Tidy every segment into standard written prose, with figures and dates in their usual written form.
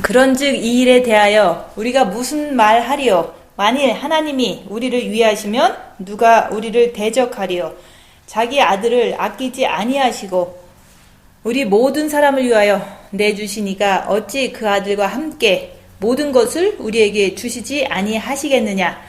그런즉 이 일에 대하여 우리가 무슨 말하리요? 만일 하나님이 우리를 위하시면 누가 우리를 대적하리요? 자기 아들을 아끼지 아니하시고 우리 모든 사람을 위하여 내주시니가 어찌 그 아들과 함께 모든 것을 우리에게 주시지 아니하시겠느냐?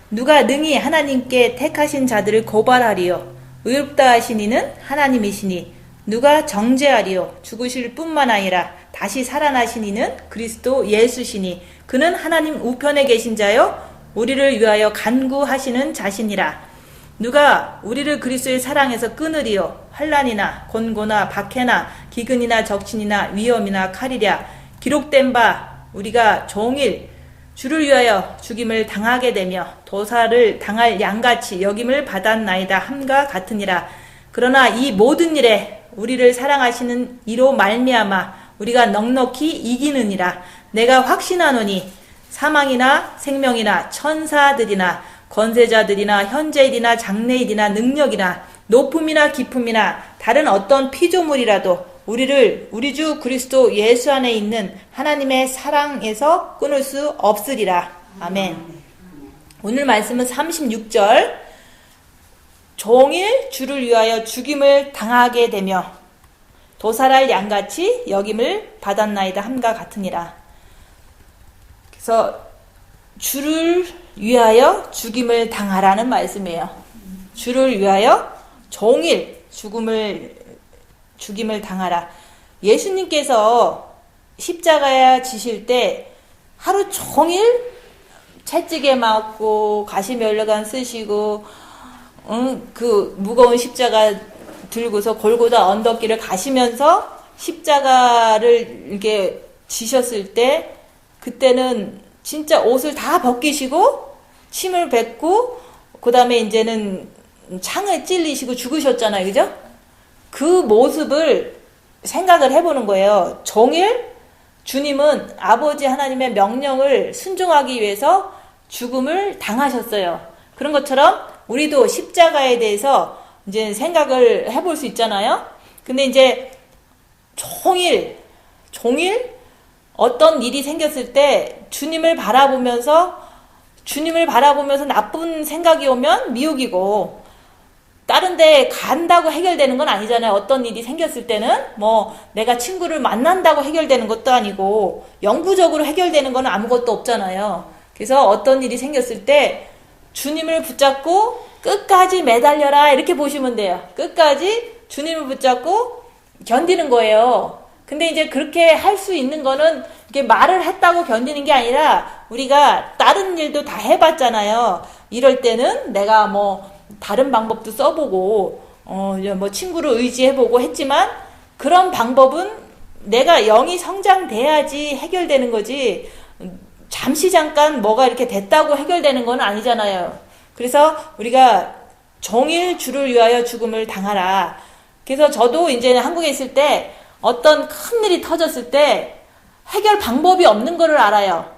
누가 능히 하나님께 택하신 자들을 고발하리요? 의롭다 하신 이는 하나님이시니 누가 정죄하리요? 죽으실 뿐만 아니라 다시 살아나신 이는 그리스도 예수시니 그는 하나님 우편에 계신 자요 우리를 위하여 간구하시는 자시니라. 누가 우리를 그리스도의 사랑에서 끊으리요? 환난이나 곤고나 박해나 기근이나 적신이나 위험이나 칼이랴. 기록된 바 우리가 종일 주를 위하여 죽임을 당하게 되며 도사를 당할 양같이 여김을 받았나이다 함과 같으니라. 그러나 이 모든 일에 우리를 사랑하시는 이로 말미암아 우리가 넉넉히 이기느니라. 내가 확신하노니 사망이나 생명이나 천사들이나 권세자들이나 현재일이나 장래일이나 능력이나 높음이나 깊음이나 다른 어떤 피조물이라도 우리를 우리 주 그리스도 예수 안에 있는 하나님의 사랑에서 끊을 수 없으리라. 아멘. 오늘 말씀은 36절. 종일 주를 위하여 죽임을 당하게 되며 도살할 양같이 여김을 받았나이다 함과 같으니라. 그래서 주를 위하여 죽임을 당하라는 말씀이에요. 주를 위하여 종일 죽임을 당하라. 예수님께서 십자가에 지실 때 하루 종일 채찍에 맞고 가시면류관 쓰시고 그 무거운 십자가 들고서 골고다 언덕길을 가시면서 십자가를 이렇게 지셨을 때 그때는 진짜 옷을 다 벗기시고 침을 뱉고 그 다음에 이제는 창을 찔리시고 죽으셨잖아요. 그죠? 그 모습을 생각을 해보는 거예요. 종일 주님은 아버지 하나님의 명령을 순종하기 위해서 죽음을 당하셨어요. 그런 것처럼 우리도 십자가에 대해서 이제 생각을 해볼 수 있잖아요. 근데 이제 종일 어떤 일이 생겼을 때 주님을 바라보면서 나쁜 생각이 오면 미혹이고 다른 데 간다고 해결되는 건 아니잖아요. 어떤 일이 생겼을 때는 뭐 내가 친구를 만난다고 해결되는 것도 아니고 영구적으로 해결되는 건 아무것도 없잖아요. 그래서 어떤 일이 생겼을 때 주님을 붙잡고 끝까지 매달려라 이렇게 보시면 돼요. 끝까지 주님을 붙잡고 견디는 거예요. 근데 이제 그렇게 할 수 있는 거는 이렇게 말을 했다고 견디는 게 아니라 우리가 다른 일도 다 해봤잖아요. 이럴 때는 내가 뭐 다른 방법도 써보고 뭐 친구를 의지해보고 했지만 그런 방법은 내가 영이 성장돼야지 해결되는 거지 잠시 잠깐 뭐가 이렇게 됐다고 해결되는 건 아니잖아요. 그래서 우리가 종일 주를 위하여 죽음을 당하라. 그래서 저도 이제 한국에 있을 때 어떤 큰 일이 터졌을 때 해결 방법이 없는 거를 알아요.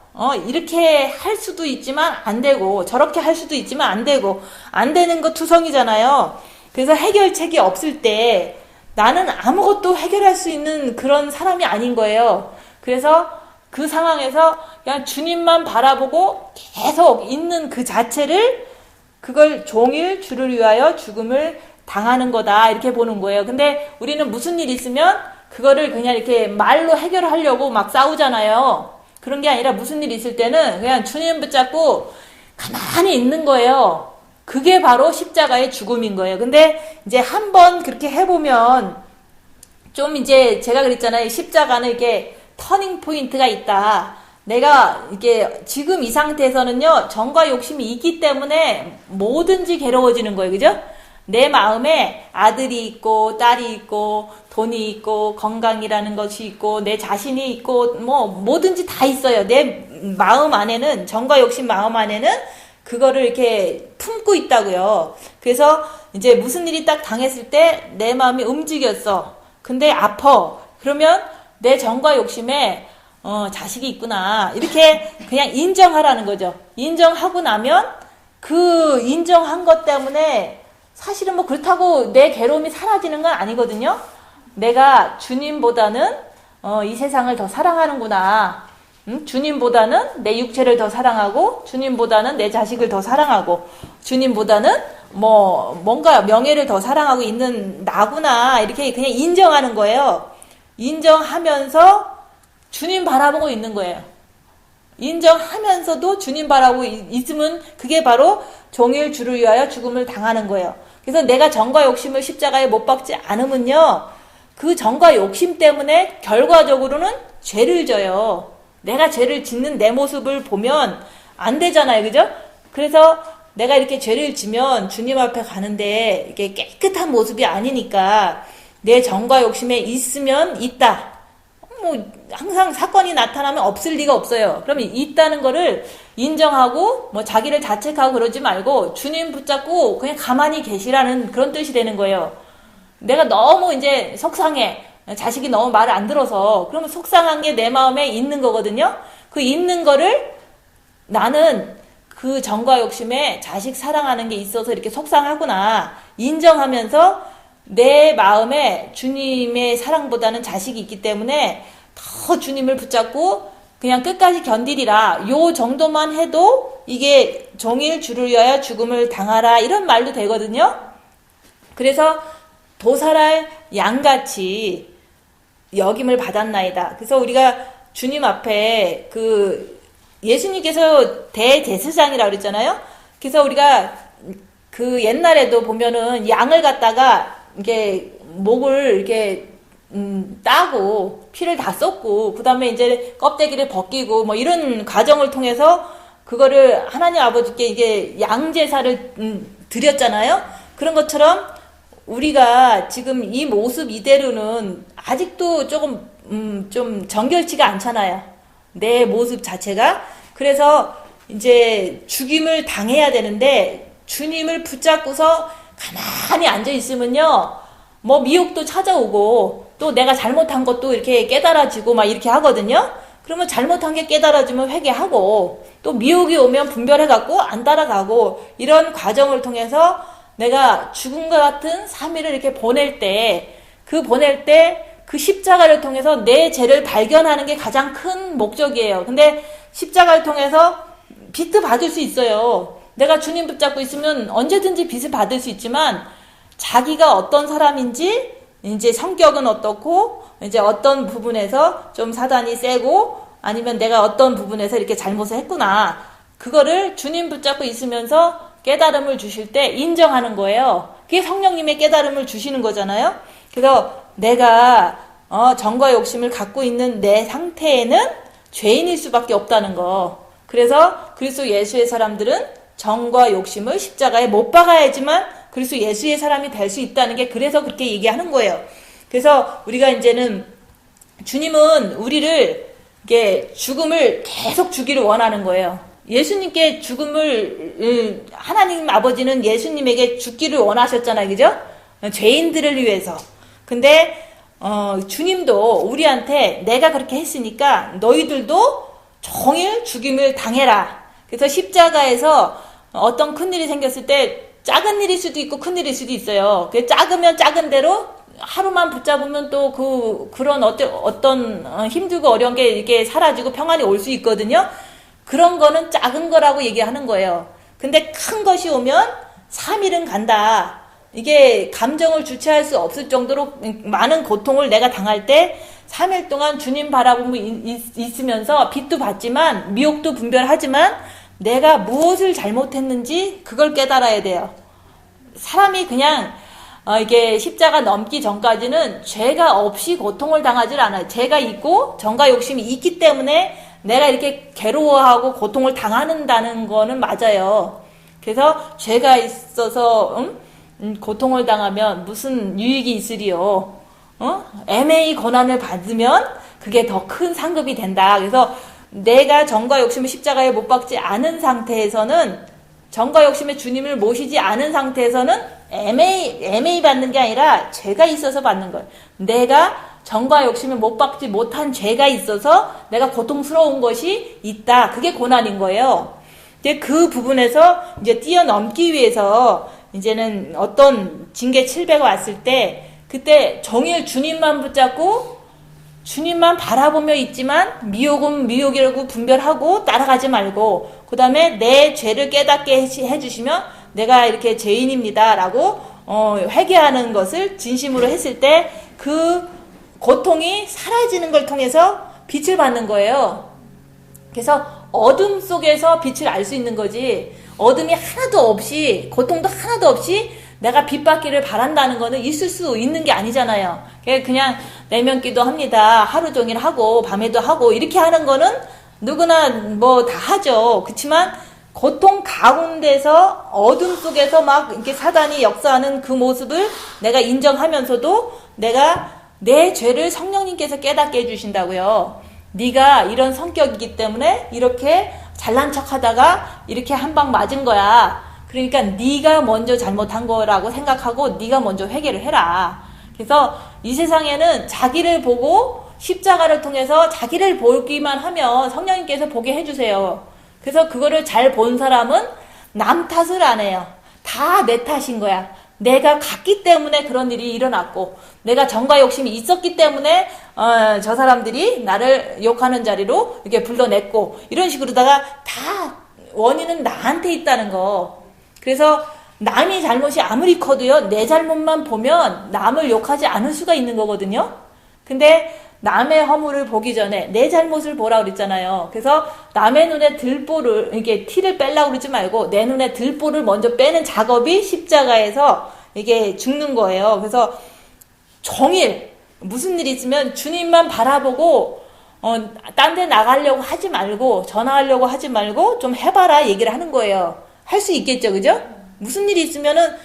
이렇게 할 수도 있지만 안 되고 저렇게 할 수도 있지만 안 되고 안 되는 거 투성이잖아요. 그래서 해결책이 없을 때 나는 아무것도 해결할 수 있는 그런 사람이 아닌 거예요. 그래서 그 상황에서 그냥 주님만 바라보고 계속 있는 그 자체를 그걸 종일 주를 위하여 죽음을 당하는 거다 이렇게 보는 거예요. 근데 우리는 무슨 일 있으면 그거를 그냥 이렇게 말로 해결하려고 막 싸우잖아요. 그런 게 아니라 무슨 일 있을 때는 그냥 주님 붙잡고 가만히 있는 거예요. 그게 바로 십자가의 죽음인 거예요. 근데 이제 한번 그렇게 해보면 좀 이제 제가 그랬잖아요. 십자가는 이렇게 터닝 포인트가 있다. 내가 이게 지금 이 상태에서는요, 정과 욕심이 있기 때문에 뭐든지 괴로워지는 거예요. 그죠? 내 마음에 아들이 있고, 딸이 있고, 돈이 있고, 건강이라는 것이 있고, 내 자신이 있고, 뭐, 뭐든지 다 있어요. 내 마음 안에는, 정과 욕심 마음 안에는 그거를 이렇게 품고 있다고요. 그래서 이제 무슨 일이 딱 당했을 때 내 마음이 움직였어. 근데 아파. 그러면 내 정과 욕심에 자식이 있구나. 이렇게 그냥 인정하라는 거죠. 인정하고 나면 그 인정한 것 때문에 사실은 뭐 그렇다고 내 괴로움이 사라지는 건 아니거든요. 내가 주님보다는 이 세상을 더 사랑하는구나. 주님보다는 내 육체를 더 사랑하고, 주님보다는 내 자식을 더 사랑하고, 주님보다는 뭔가 명예를 더 사랑하고 있는 나구나, 이렇게 그냥 인정하는 거예요. 인정하면서 주님 바라보고 있는 거예요. 인정하면서도 주님 바라보고 있으면 그게 바로 종일 주를 위하여 죽음을 당하는 거예요. 그래서 내가 정과 욕심을 십자가에 못 박지 않으면요, 그 정과 욕심 때문에 결과적으로는 죄를 져요. 내가 죄를 짓는 내 모습을 보면 안 되잖아요. 그죠? 그래서 내가 이렇게 죄를 지면 주님 앞에 가는데 이게 깨끗한 모습이 아니니까 내 정과 욕심에 있으면 있다. 항상 사건이 나타나면 없을 리가 없어요. 그러면 있다는 거를 인정하고 자기를 자책하고 그러지 말고 주님 붙잡고 그냥 가만히 계시라는 그런 뜻이 되는 거예요. 내가 너무 이제 속상해. 자식이 너무 말을 안 들어서. 그러면 속상한 게 내 마음에 있는 거거든요. 그 있는 거를 나는 그 정과 욕심에 자식 사랑하는 게 있어서 이렇게 속상하구나 인정하면서 내 마음에 주님의 사랑보다는 자식이 있기 때문에 더 주님을 붙잡고 그냥 끝까지 견디리라. 요 정도만 해도 이게 종일 주를 위하여 죽음을 당하라 이런 말도 되거든요. 그래서 도살할 양같이 여김을 받았나이다. 그래서 우리가 주님 앞에 예수님께서 대제사장이라고 그랬잖아요. 그래서 우리가 옛날에도 보면은 양을 갖다가 이게 목을 이렇게 따고 피를 다 쏟고 그다음에 이제 껍데기를 벗기고 이런 과정을 통해서 그거를 하나님 아버지께 이게 양제사를 드렸잖아요. 그런 것처럼 우리가 지금 이 모습 이대로는 아직도 조금 좀 정결치가 않잖아요. 내 모습 자체가. 그래서 이제 죽임을 당해야 되는데 주님을 붙잡고서 가만히 앉아 있으면요, 미혹도 찾아오고 또 내가 잘못한 것도 이렇게 깨달아지고 이렇게 하거든요. 그러면 잘못한 게 깨달아지면 회개하고 또 미혹이 오면 분별해갖고 안 따라가고 이런 과정을 통해서 내가 죽음과 같은 3일을 이렇게 보낼 때 그 십자가를 통해서 내 죄를 발견하는 게 가장 큰 목적이에요. 근데 십자가를 통해서 빚도 받을 수 있어요. 내가 주님 붙잡고 있으면 언제든지 빚을 받을 수 있지만 자기가 어떤 사람인지 이제 성격은 어떻고 이제 어떤 부분에서 좀 사단이 세고 아니면 내가 어떤 부분에서 이렇게 잘못을 했구나. 그거를 주님 붙잡고 있으면서 깨달음을 주실 때 인정하는 거예요. 그게 성령님의 깨달음을 주시는 거잖아요. 그래서 내가 정과 욕심을 갖고 있는 내 상태에는 죄인일 수밖에 없다는 거. 그래서 그리스도 예수의 사람들은 정과 욕심을 십자가에 못 박아야지만 그리스도 예수의 사람이 될 수 있다는 게 그래서 그렇게 얘기하는 거예요. 그래서 우리가 이제는 주님은 우리를 이게 죽음을 계속 주기를 원하는 거예요. 예수님께 죽음을 하나님 아버지는 예수님에게 죽기를 원하셨잖아요. 그죠? 죄인들을 위해서. 근데 주님도 우리한테 내가 그렇게 했으니까 너희들도 종일 죽임을 당해라. 그래서 십자가에서 어떤 큰일이 생겼을 때 작은 일일 수도 있고 큰 일일 수도 있어요. 작으면 작은 대로 하루만 붙잡으면 또 그런 어떤 힘들고 어려운 게 이렇게 사라지고 평안이 올 수 있거든요. 그런 거는 작은 거라고 얘기하는 거예요. 근데 큰 것이 오면 3일은 간다. 이게 감정을 주체할 수 없을 정도로 많은 고통을 내가 당할 때 3일 동안 주님 바라보고 있으면서 빚도 받지만 미혹도 분별하지만 내가 무엇을 잘못했는지 그걸 깨달아야 돼요. 사람이 그냥 이게 십자가 넘기 전까지는 죄가 없이 고통을 당하지 않아요. 죄가 있고 정과 욕심이 있기 때문에 내가 이렇게 괴로워하고 고통을 당한다는 거는 맞아요. 그래서 죄가 있어서 고통을 당하면 무슨 유익이 있으리요. 애매히 고난을 받으면 그게 더 큰 상급이 된다. 그래서 내가 정과 욕심을 십자가에 못 박지 않은 상태에서는 정과 욕심의 주님을 모시지 않은 상태에서는 애매히 받는 게 아니라 죄가 있어서 받는 거예요. 내가 정과 욕심을 못 박지 못한 죄가 있어서 내가 고통스러운 것이 있다. 그게 고난인 거예요. 근데 그 부분에서 이제 뛰어넘기 위해서 이제는 어떤 징계 700가 왔을 때 그때 종일 주님만 붙잡고 주님만 바라보며 있지만 미혹은 미혹이라고 분별하고 따라가지 말고, 그 다음에 내 죄를 깨닫게 해주시면 내가 이렇게 죄인입니다 라고 회개하는 것을 진심으로 했을 때 그 고통이 사라지는 걸 통해서 빛을 받는 거예요. 그래서 어둠 속에서 빛을 알 수 있는 거지, 어둠이 하나도 없이, 고통도 하나도 없이 내가 빛 받기를 바란다는 거는 있을 수 있는 게 아니잖아요. 그냥 내면기도 합니다. 하루 종일 하고 밤에도 하고 이렇게 하는 거는 누구나 뭐 다 하죠. 그렇지만 고통 가운데서 어둠 속에서 막 이렇게 사단이 역사하는 그 모습을 내가 인정하면서도 내가 내 죄를 성령님께서 깨닫게 해주신다고요. 네가 이런 성격이기 때문에 이렇게 잘난 척하다가 이렇게 한 방 맞은 거야. 그러니까 네가 먼저 잘못한 거라고 생각하고 네가 먼저 회개를 해라. 그래서 이 세상에는 자기를 보고 십자가를 통해서 자기를 보기만 하면 성령님께서 보게 해주세요. 그래서 그거를 잘 본 사람은 남 탓을 안 해요. 다 내 탓인 거야. 내가 갔기 때문에 그런 일이 일어났고, 내가 정과 욕심이 있었기 때문에 저 사람들이 나를 욕하는 자리로 이렇게 불러냈고, 이런 식으로다가 다 원인은 나한테 있다는 거. 그래서 남이 잘못이 아무리 커도요, 내 잘못만 보면 남을 욕하지 않을 수가 있는 거거든요. 근데 남의 허물을 보기 전에 내 잘못을 보라고 그랬잖아요. 그래서 남의 눈에 들보를, 이게 티를 빼려고 그러지 말고 내 눈에 들보를 먼저 빼는 작업이 십자가에서 이게 죽는 거예요. 그래서 종일 무슨 일이 있으면 주님만 바라보고 딴 데 나가려고 하지 말고, 전화하려고 하지 말고 좀 해봐라 얘기를 하는 거예요. 할 수 있겠죠, 그죠? 무슨 일이 있으면은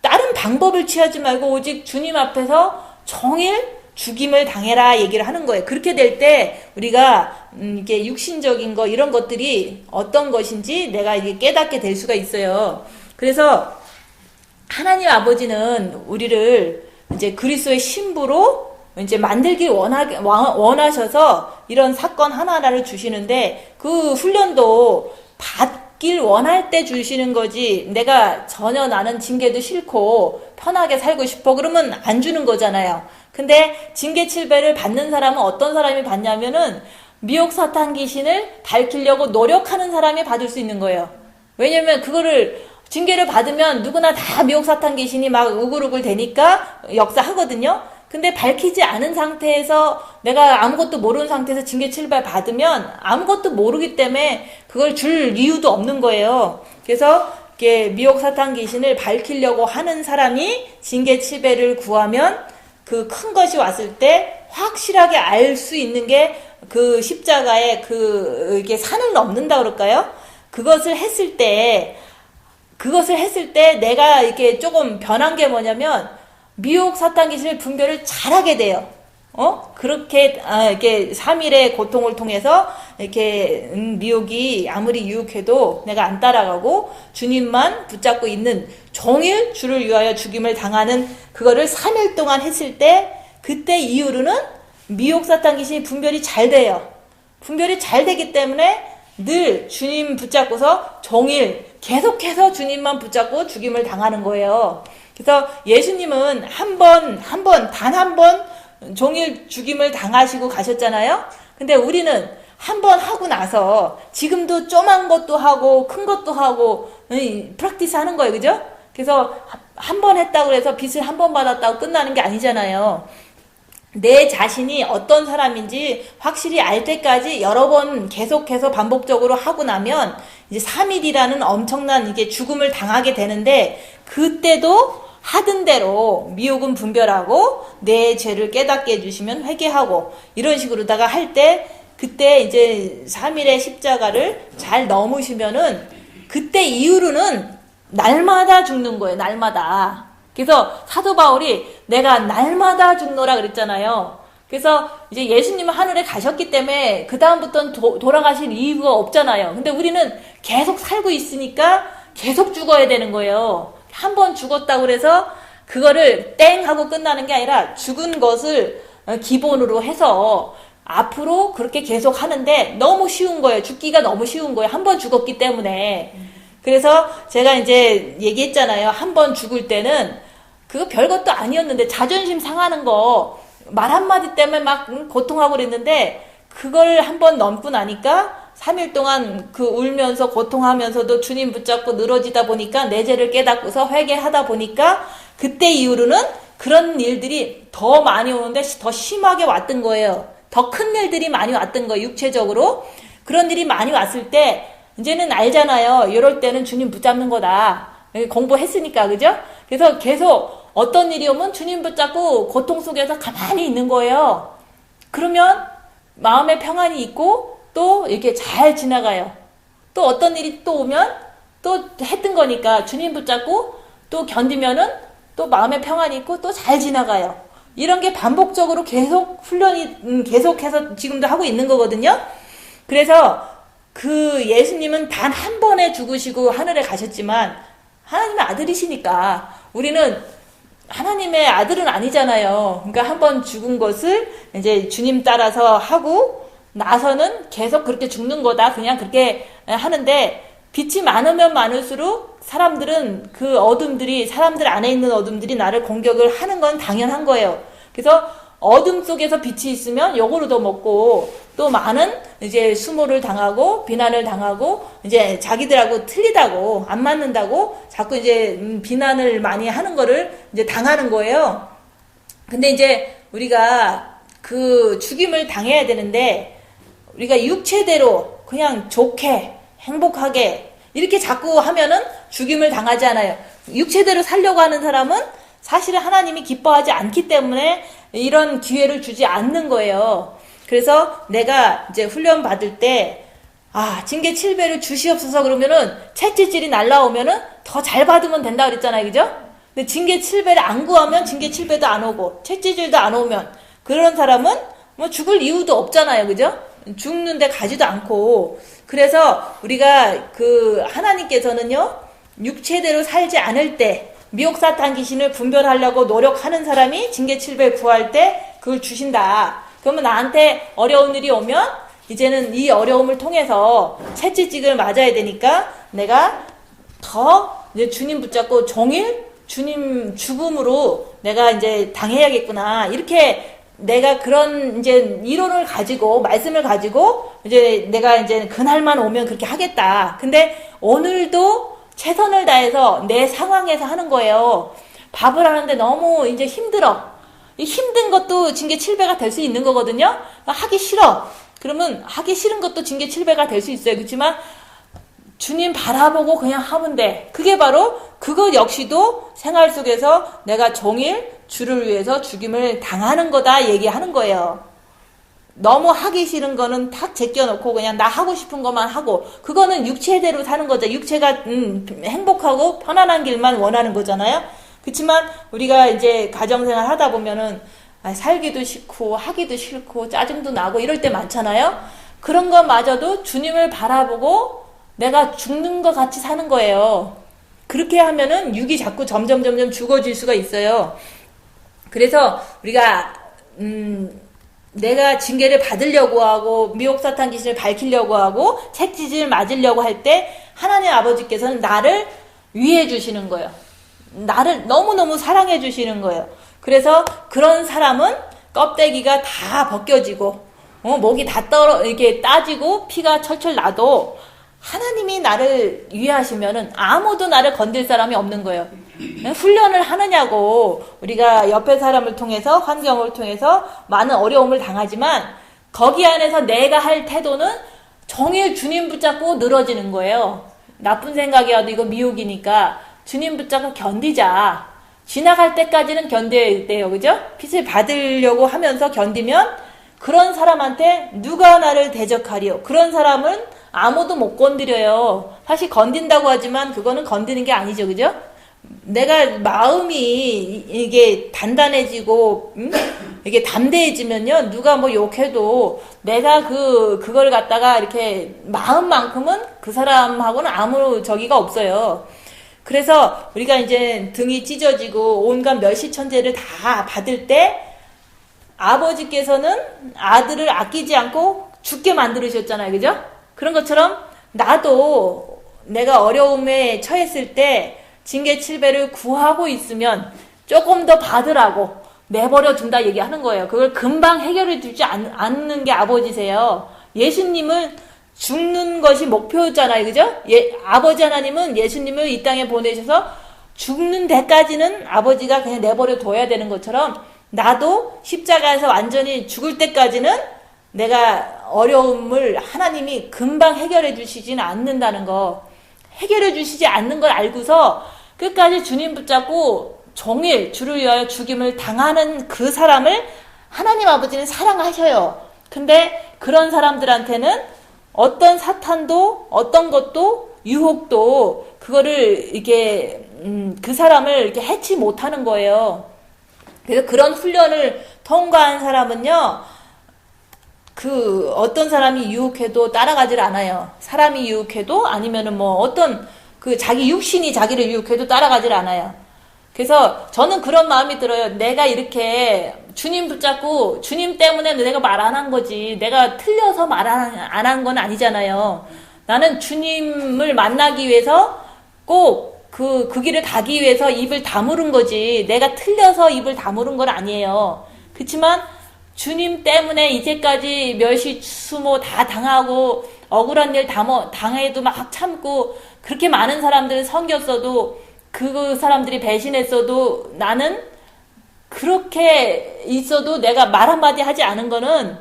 다른 방법을 취하지 말고 오직 주님 앞에서 종일 죽임을 당해라 얘기를 하는 거예요. 그렇게 될 때 우리가 이게 육신적인 거 이런 것들이 어떤 것인지 내가 이게 깨닫게 될 수가 있어요. 그래서 하나님 아버지는 우리를 이제 그리스도의 신부로 이제 만들길 원하셔서 이런 사건 하나하나를 주시는데, 그 훈련도 받길 원할 때 주시는 거지, 내가 전혀 나는 징계도 싫고 편하게 살고 싶어 그러면 안 주는 거잖아요. 근데 징계 7배를 받는 사람은 어떤 사람이 받냐면은 미혹 사탄 귀신을 밝히려고 노력하는 사람이 받을 수 있는 거예요. 왜냐면 그거를 징계를 받으면 누구나 다 미혹 사탄 귀신이 막 우글우글 되니까 역사하거든요. 근데 밝히지 않은 상태에서 내가 아무것도 모르는 상태에서 징계 7배 받으면 아무것도 모르기 때문에 그걸 줄 이유도 없는 거예요. 그래서 이렇게 미혹 사탄 귀신을 밝히려고 하는 사람이 징계 7배를 구하면 그 큰 것이 왔을 때 확실하게 알 수 있는 게 그 십자가에 이게 산을 넘는다 그럴까요? 그것을 했을 때 내가 이렇게 조금 변한 게 뭐냐면, 미혹 사탄 귀신의 분별을 잘하게 돼요. 그렇게 이렇게 3일의 고통을 통해서 이렇게 미혹이 아무리 유혹해도 내가 안 따라가고 주님만 붙잡고 있는, 종일 주를 위하여 죽임을 당하는 그거를 3일 동안 했을 때, 그때 이후로는 미혹 사탄 귀신이 분별이 잘 돼요. 분별이 잘 되기 때문에 늘 주님 붙잡고서 종일 계속해서 주님만 붙잡고 죽임을 당하는 거예요. 그래서 예수님은 단 한 번 종일 죽임을 당하시고 가셨잖아요. 근데 우리는 한 번 하고 나서 지금도 쪼만 것도 하고 큰 것도 하고 프랙티스 하는 거예요. 그죠? 그래서 한 번 했다고 해서 빚을 한 번 받았다고 끝나는 게 아니잖아요. 내 자신이 어떤 사람인지 확실히 알 때까지 여러 번 계속해서 반복적으로 하고 나면 이제 3일이라는 엄청난 이게 죽음을 당하게 되는데, 그때도 하던 대로 미혹은 분별하고 내 죄를 깨닫게 해주시면 회개하고 이런 식으로다가 할 때, 그때 이제 3일의 십자가를 잘 넘으시면은 그때 이후로는 날마다 죽는 거예요. 날마다. 그래서 사도 바울이 내가 날마다 죽노라 그랬잖아요. 그래서 이제 예수님은 하늘에 가셨기 때문에 그 다음부터는 돌아가실 이유가 없잖아요. 근데 우리는 계속 살고 있으니까 계속 죽어야 되는 거예요. 한 번 죽었다고 그래서 그거를 땡 하고 끝나는 게 아니라 죽은 것을 기본으로 해서 앞으로 그렇게 계속 하는데 너무 쉬운 거예요. 죽기가 너무 쉬운 거예요. 한 번 죽었기 때문에. 그래서 제가 이제 얘기했잖아요. 한 번 죽을 때는 그거 별것도 아니었는데 자존심 상하는 거 말 한마디 때문에 막 고통하고 그랬는데 그걸 한번 넘고 나니까 3일 동안 그 울면서 고통하면서도 주님 붙잡고 늘어지다 보니까 내 죄를 깨닫고서 회개하다 보니까 그때 이후로는 그런 일들이 더 많이 오는데 더 심하게 왔던 거예요. 더 큰 일들이 많이 왔던 거예요. 육체적으로. 그런 일이 많이 왔을 때 이제는 알잖아요. 이럴 때는 주님 붙잡는 거다. 공부했으니까, 그죠? 그래서 계속 어떤 일이 오면 주님 붙잡고 고통 속에서 가만히 있는 거예요. 그러면 마음의 평안이 있고 또 이렇게 잘 지나가요. 또 어떤 일이 또 오면 또 했던 거니까 주님 붙잡고 또 견디면은 또 마음의 평안이 있고 또 잘 지나가요. 이런 게 반복적으로 계속 훈련이 계속해서 지금도 하고 있는 거거든요. 그래서 그 예수님은 단 한 번에 죽으시고 하늘에 가셨지만 하나님의 아들이시니까 우리는 하나님의 아들은 아니잖아요. 그러니까 한 번 죽은 것을 이제 주님 따라서 하고 나서는 계속 그렇게 죽는 거다. 그냥 그렇게 하는데 빛이 많으면 많을수록 사람들은 그 어둠들이 사람들 안에 있는 어둠들이 나를 공격을 하는 건 당연한 거예요. 그래서 어둠 속에서 빛이 있으면 욕으로도 먹고 또 많은 이제 수모를 당하고 비난을 당하고 이제 자기들하고 틀리다고 안 맞는다고 자꾸 이제 비난을 많이 하는 거를 이제 당하는 거예요. 근데 이제 우리가 그 죽임을 당해야 되는데 우리가 육체대로 그냥 좋게 행복하게 이렇게 자꾸 하면은 죽임을 당하지 않아요. 육체대로 살려고 하는 사람은 사실은 하나님이 기뻐하지 않기 때문에 이런 기회를 주지 않는 거예요. 그래서 내가 이제 훈련 받을 때, 징계 7배를 주시옵소서 그러면은 채찍질이 날라오면은 더 잘 받으면 된다 그랬잖아요. 그죠? 근데 징계 7배를 안 구하면 징계 7배도 안 오고, 채찍질도 안 오면, 그런 사람은 뭐 죽을 이유도 없잖아요. 그죠? 죽는데 가지도 않고. 그래서 우리가 하나님께서는요, 육체대로 살지 않을 때, 미혹 사탄 귀신을 분별하려고 노력하는 사람이 징계 7배 구할 때 그걸 주신다. 그러면 나한테 어려운 일이 오면 이제는 이 어려움을 통해서 채찍을 맞아야 되니까 내가 더 이제 주님 붙잡고 종일 주님 죽음으로 내가 이제 당해야겠구나. 이렇게 내가 그런 이제 이론을 가지고 말씀을 가지고 이제 내가 이제 그날만 오면 그렇게 하겠다. 근데 오늘도 최선을 다해서 내 상황에서 하는 거예요. 밥을 하는데 너무 이제 힘들어. 이 힘든 것도 징계 7배가 될 수 있는 거거든요. 하기 싫어. 그러면 하기 싫은 것도 징계 7배가 될 수 있어요. 그렇지만 주님 바라보고 그냥 하면 돼. 그게 바로 그것 역시도 생활 속에서 내가 종일 주를 위해서 죽임을 당하는 거다 얘기하는 거예요. 너무 하기 싫은 거는 탁 제껴놓고 그냥 나 하고 싶은 것만 하고 그거는 육체대로 사는 거죠. 육체가 행복하고 편안한 길만 원하는 거잖아요. 그렇지만 우리가 이제 가정생활 하다 보면은 살기도 싫고 하기도 싫고 짜증도 나고 이럴 때 많잖아요. 그런 것마저도 주님을 바라보고 내가 죽는 것 같이 사는 거예요. 그렇게 하면은 육이 자꾸 점점 죽어질 수가 있어요. 그래서 우리가 내가 징계를 받으려고 하고 미혹 사탄 귀신을 밝히려고 하고 채찍질 맞으려고 할 때 하나님 아버지께서는 나를 위해 주시는 거예요. 나를 너무너무 사랑해 주시는 거예요. 그래서 그런 사람은 껍데기가 다 벗겨지고 목이 다 이렇게 따지고 피가 철철 나도 하나님이 나를 위하시면은 아무도 나를 건들 사람이 없는 거예요. 훈련을 하느냐고 우리가 옆에 사람을 통해서 환경을 통해서 많은 어려움을 당하지만 거기 안에서 내가 할 태도는 종일 주님 붙잡고 늘어지는 거예요. 나쁜 생각이 와도 이거 미혹이니까 주님 붙잡고 견디자. 지나갈 때까지는 견뎌야 돼요. 그죠? 빚을 받으려고 하면서 견디면 그런 사람한테 누가 나를 대적하리요. 그런 사람은 아무도 못 건드려요. 사실 건든다고 하지만 그거는 건드는 게 아니죠. 그죠? 내가 마음이 이게 단단해지고 이게 담대해지면요. 누가 뭐 욕해도 내가 그걸 갖다가 이렇게 마음만큼은 그 사람하고는 아무 적이가 없어요. 그래서 우리가 이제 등이 찢어지고 온갖 멸시천재를 다 받을 때 아버지께서는 아들을 아끼지 않고 죽게 만들으셨잖아요. 그죠? 그런 것처럼 나도 내가 어려움에 처했을 때 징계 7배를 구하고 있으면 조금 더 받으라고 내버려 둔다 얘기하는 거예요. 그걸 금방 해결해 주지 않는 게 아버지세요. 예수님은 죽는 것이 목표잖아요. 그죠? 아버지 하나님은 예수님을 이 땅에 보내셔서 죽는 데까지는 아버지가 그냥 내버려 둬야 되는 것처럼 나도 십자가에서 완전히 죽을 때까지는 내가 어려움을 하나님이 금방 해결해 주시지는 않는다는 거. 해결해 주시지 않는 걸 알고서 끝까지 주님 붙잡고 종일 주를 위하여 죽임을 당하는 그 사람을 하나님 아버지는 사랑하셔요. 근데 그런 사람들한테는 어떤 사탄도 어떤 것도 유혹도 그거를 이렇게 그 사람을 이렇게 해치 못하는 거예요. 그래서 그런 훈련을 통과한 사람은요, 그 어떤 사람이 유혹해도 따라가질 않아요. 사람이 유혹해도 아니면은 뭐 어떤 그 자기 육신이 자기를 유혹해도 따라가질 않아요. 그래서 저는 그런 마음이 들어요. 내가 이렇게 주님 붙잡고 주님 때문에 내가 말 안 한 거지. 내가 틀려서 말 안 한 건 아니잖아요. 나는 주님을 만나기 위해서 꼭 그 길을 가기 위해서 입을 다무른 거지. 내가 틀려서 입을 다무른 건 아니에요. 그렇지만 주님 때문에 이제까지 멸시, 수모 다 당하고 억울한 일 당해도 막 참고 그렇게 많은 사람들을 섬겼어도 그 사람들이 배신했어도 나는 그렇게 있어도 내가 말 한마디 하지 않은 거는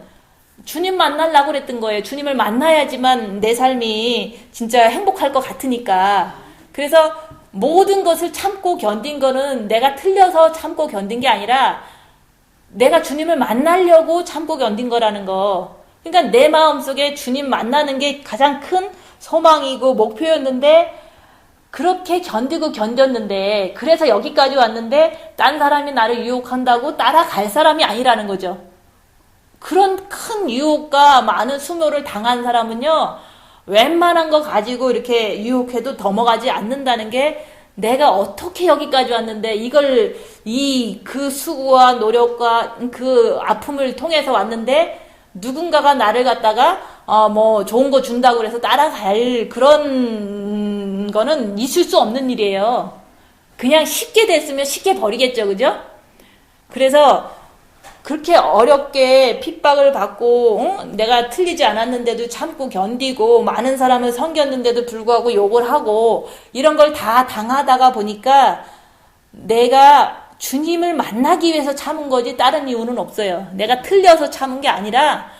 주님 만나려고 그랬던 거예요. 주님을 만나야지만 내 삶이 진짜 행복할 것 같으니까. 그래서 모든 것을 참고 견딘 거는 내가 틀려서 참고 견딘 게 아니라 내가 주님을 만나려고 참고 견딘 거라는 거. 그러니까 내 마음속에 주님 만나는 게 가장 큰 소망이고 목표였는데 그렇게 견디고 견뎠는데 그래서 여기까지 왔는데 딴 사람이 나를 유혹한다고 따라갈 사람이 아니라는 거죠. 그런 큰 유혹과 많은 수모를 당한 사람은요, 웬만한 거 가지고 이렇게 유혹해도 넘어가지 않는다는 게 내가 어떻게 여기까지 왔는데 이걸 그 수고와 노력과 그 아픔을 통해서 왔는데 누군가가 나를 갖다가 뭐 좋은 거 준다고 그래서 따라갈 그런 거는 있을 수 없는 일이에요. 그냥 쉽게 됐으면 쉽게 버리겠죠. 그죠? 그래서 그렇게 어렵게 핍박을 받고 내가 틀리지 않았는데도 참고 견디고 많은 사람을 섬겼는데도 불구하고 욕을 하고 이런 걸 다 당하다가 보니까 내가 주님을 만나기 위해서 참은 거지 다른 이유는 없어요. 내가 틀려서 참은 게 아니라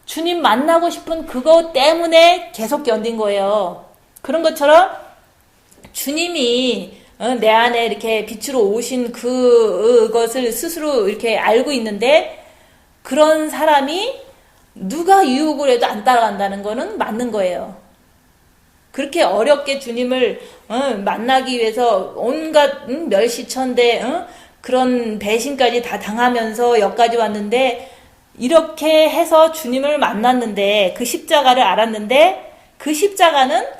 주님 만나고 싶은 그거 때문에 계속 견딘 거예요. 그런 것처럼 주님이 내 안에 이렇게 빛으로 오신 그것을 스스로 이렇게 알고 있는데 그런 사람이 누가 유혹을 해도 안 따라간다는 거는 맞는 거예요. 그렇게 어렵게 주님을 만나기 위해서 온갖 멸시천대 그런 배신까지 다 당하면서 여기까지 왔는데 이렇게 해서 주님을 만났는데 그 십자가를 알았는데 그 십자가는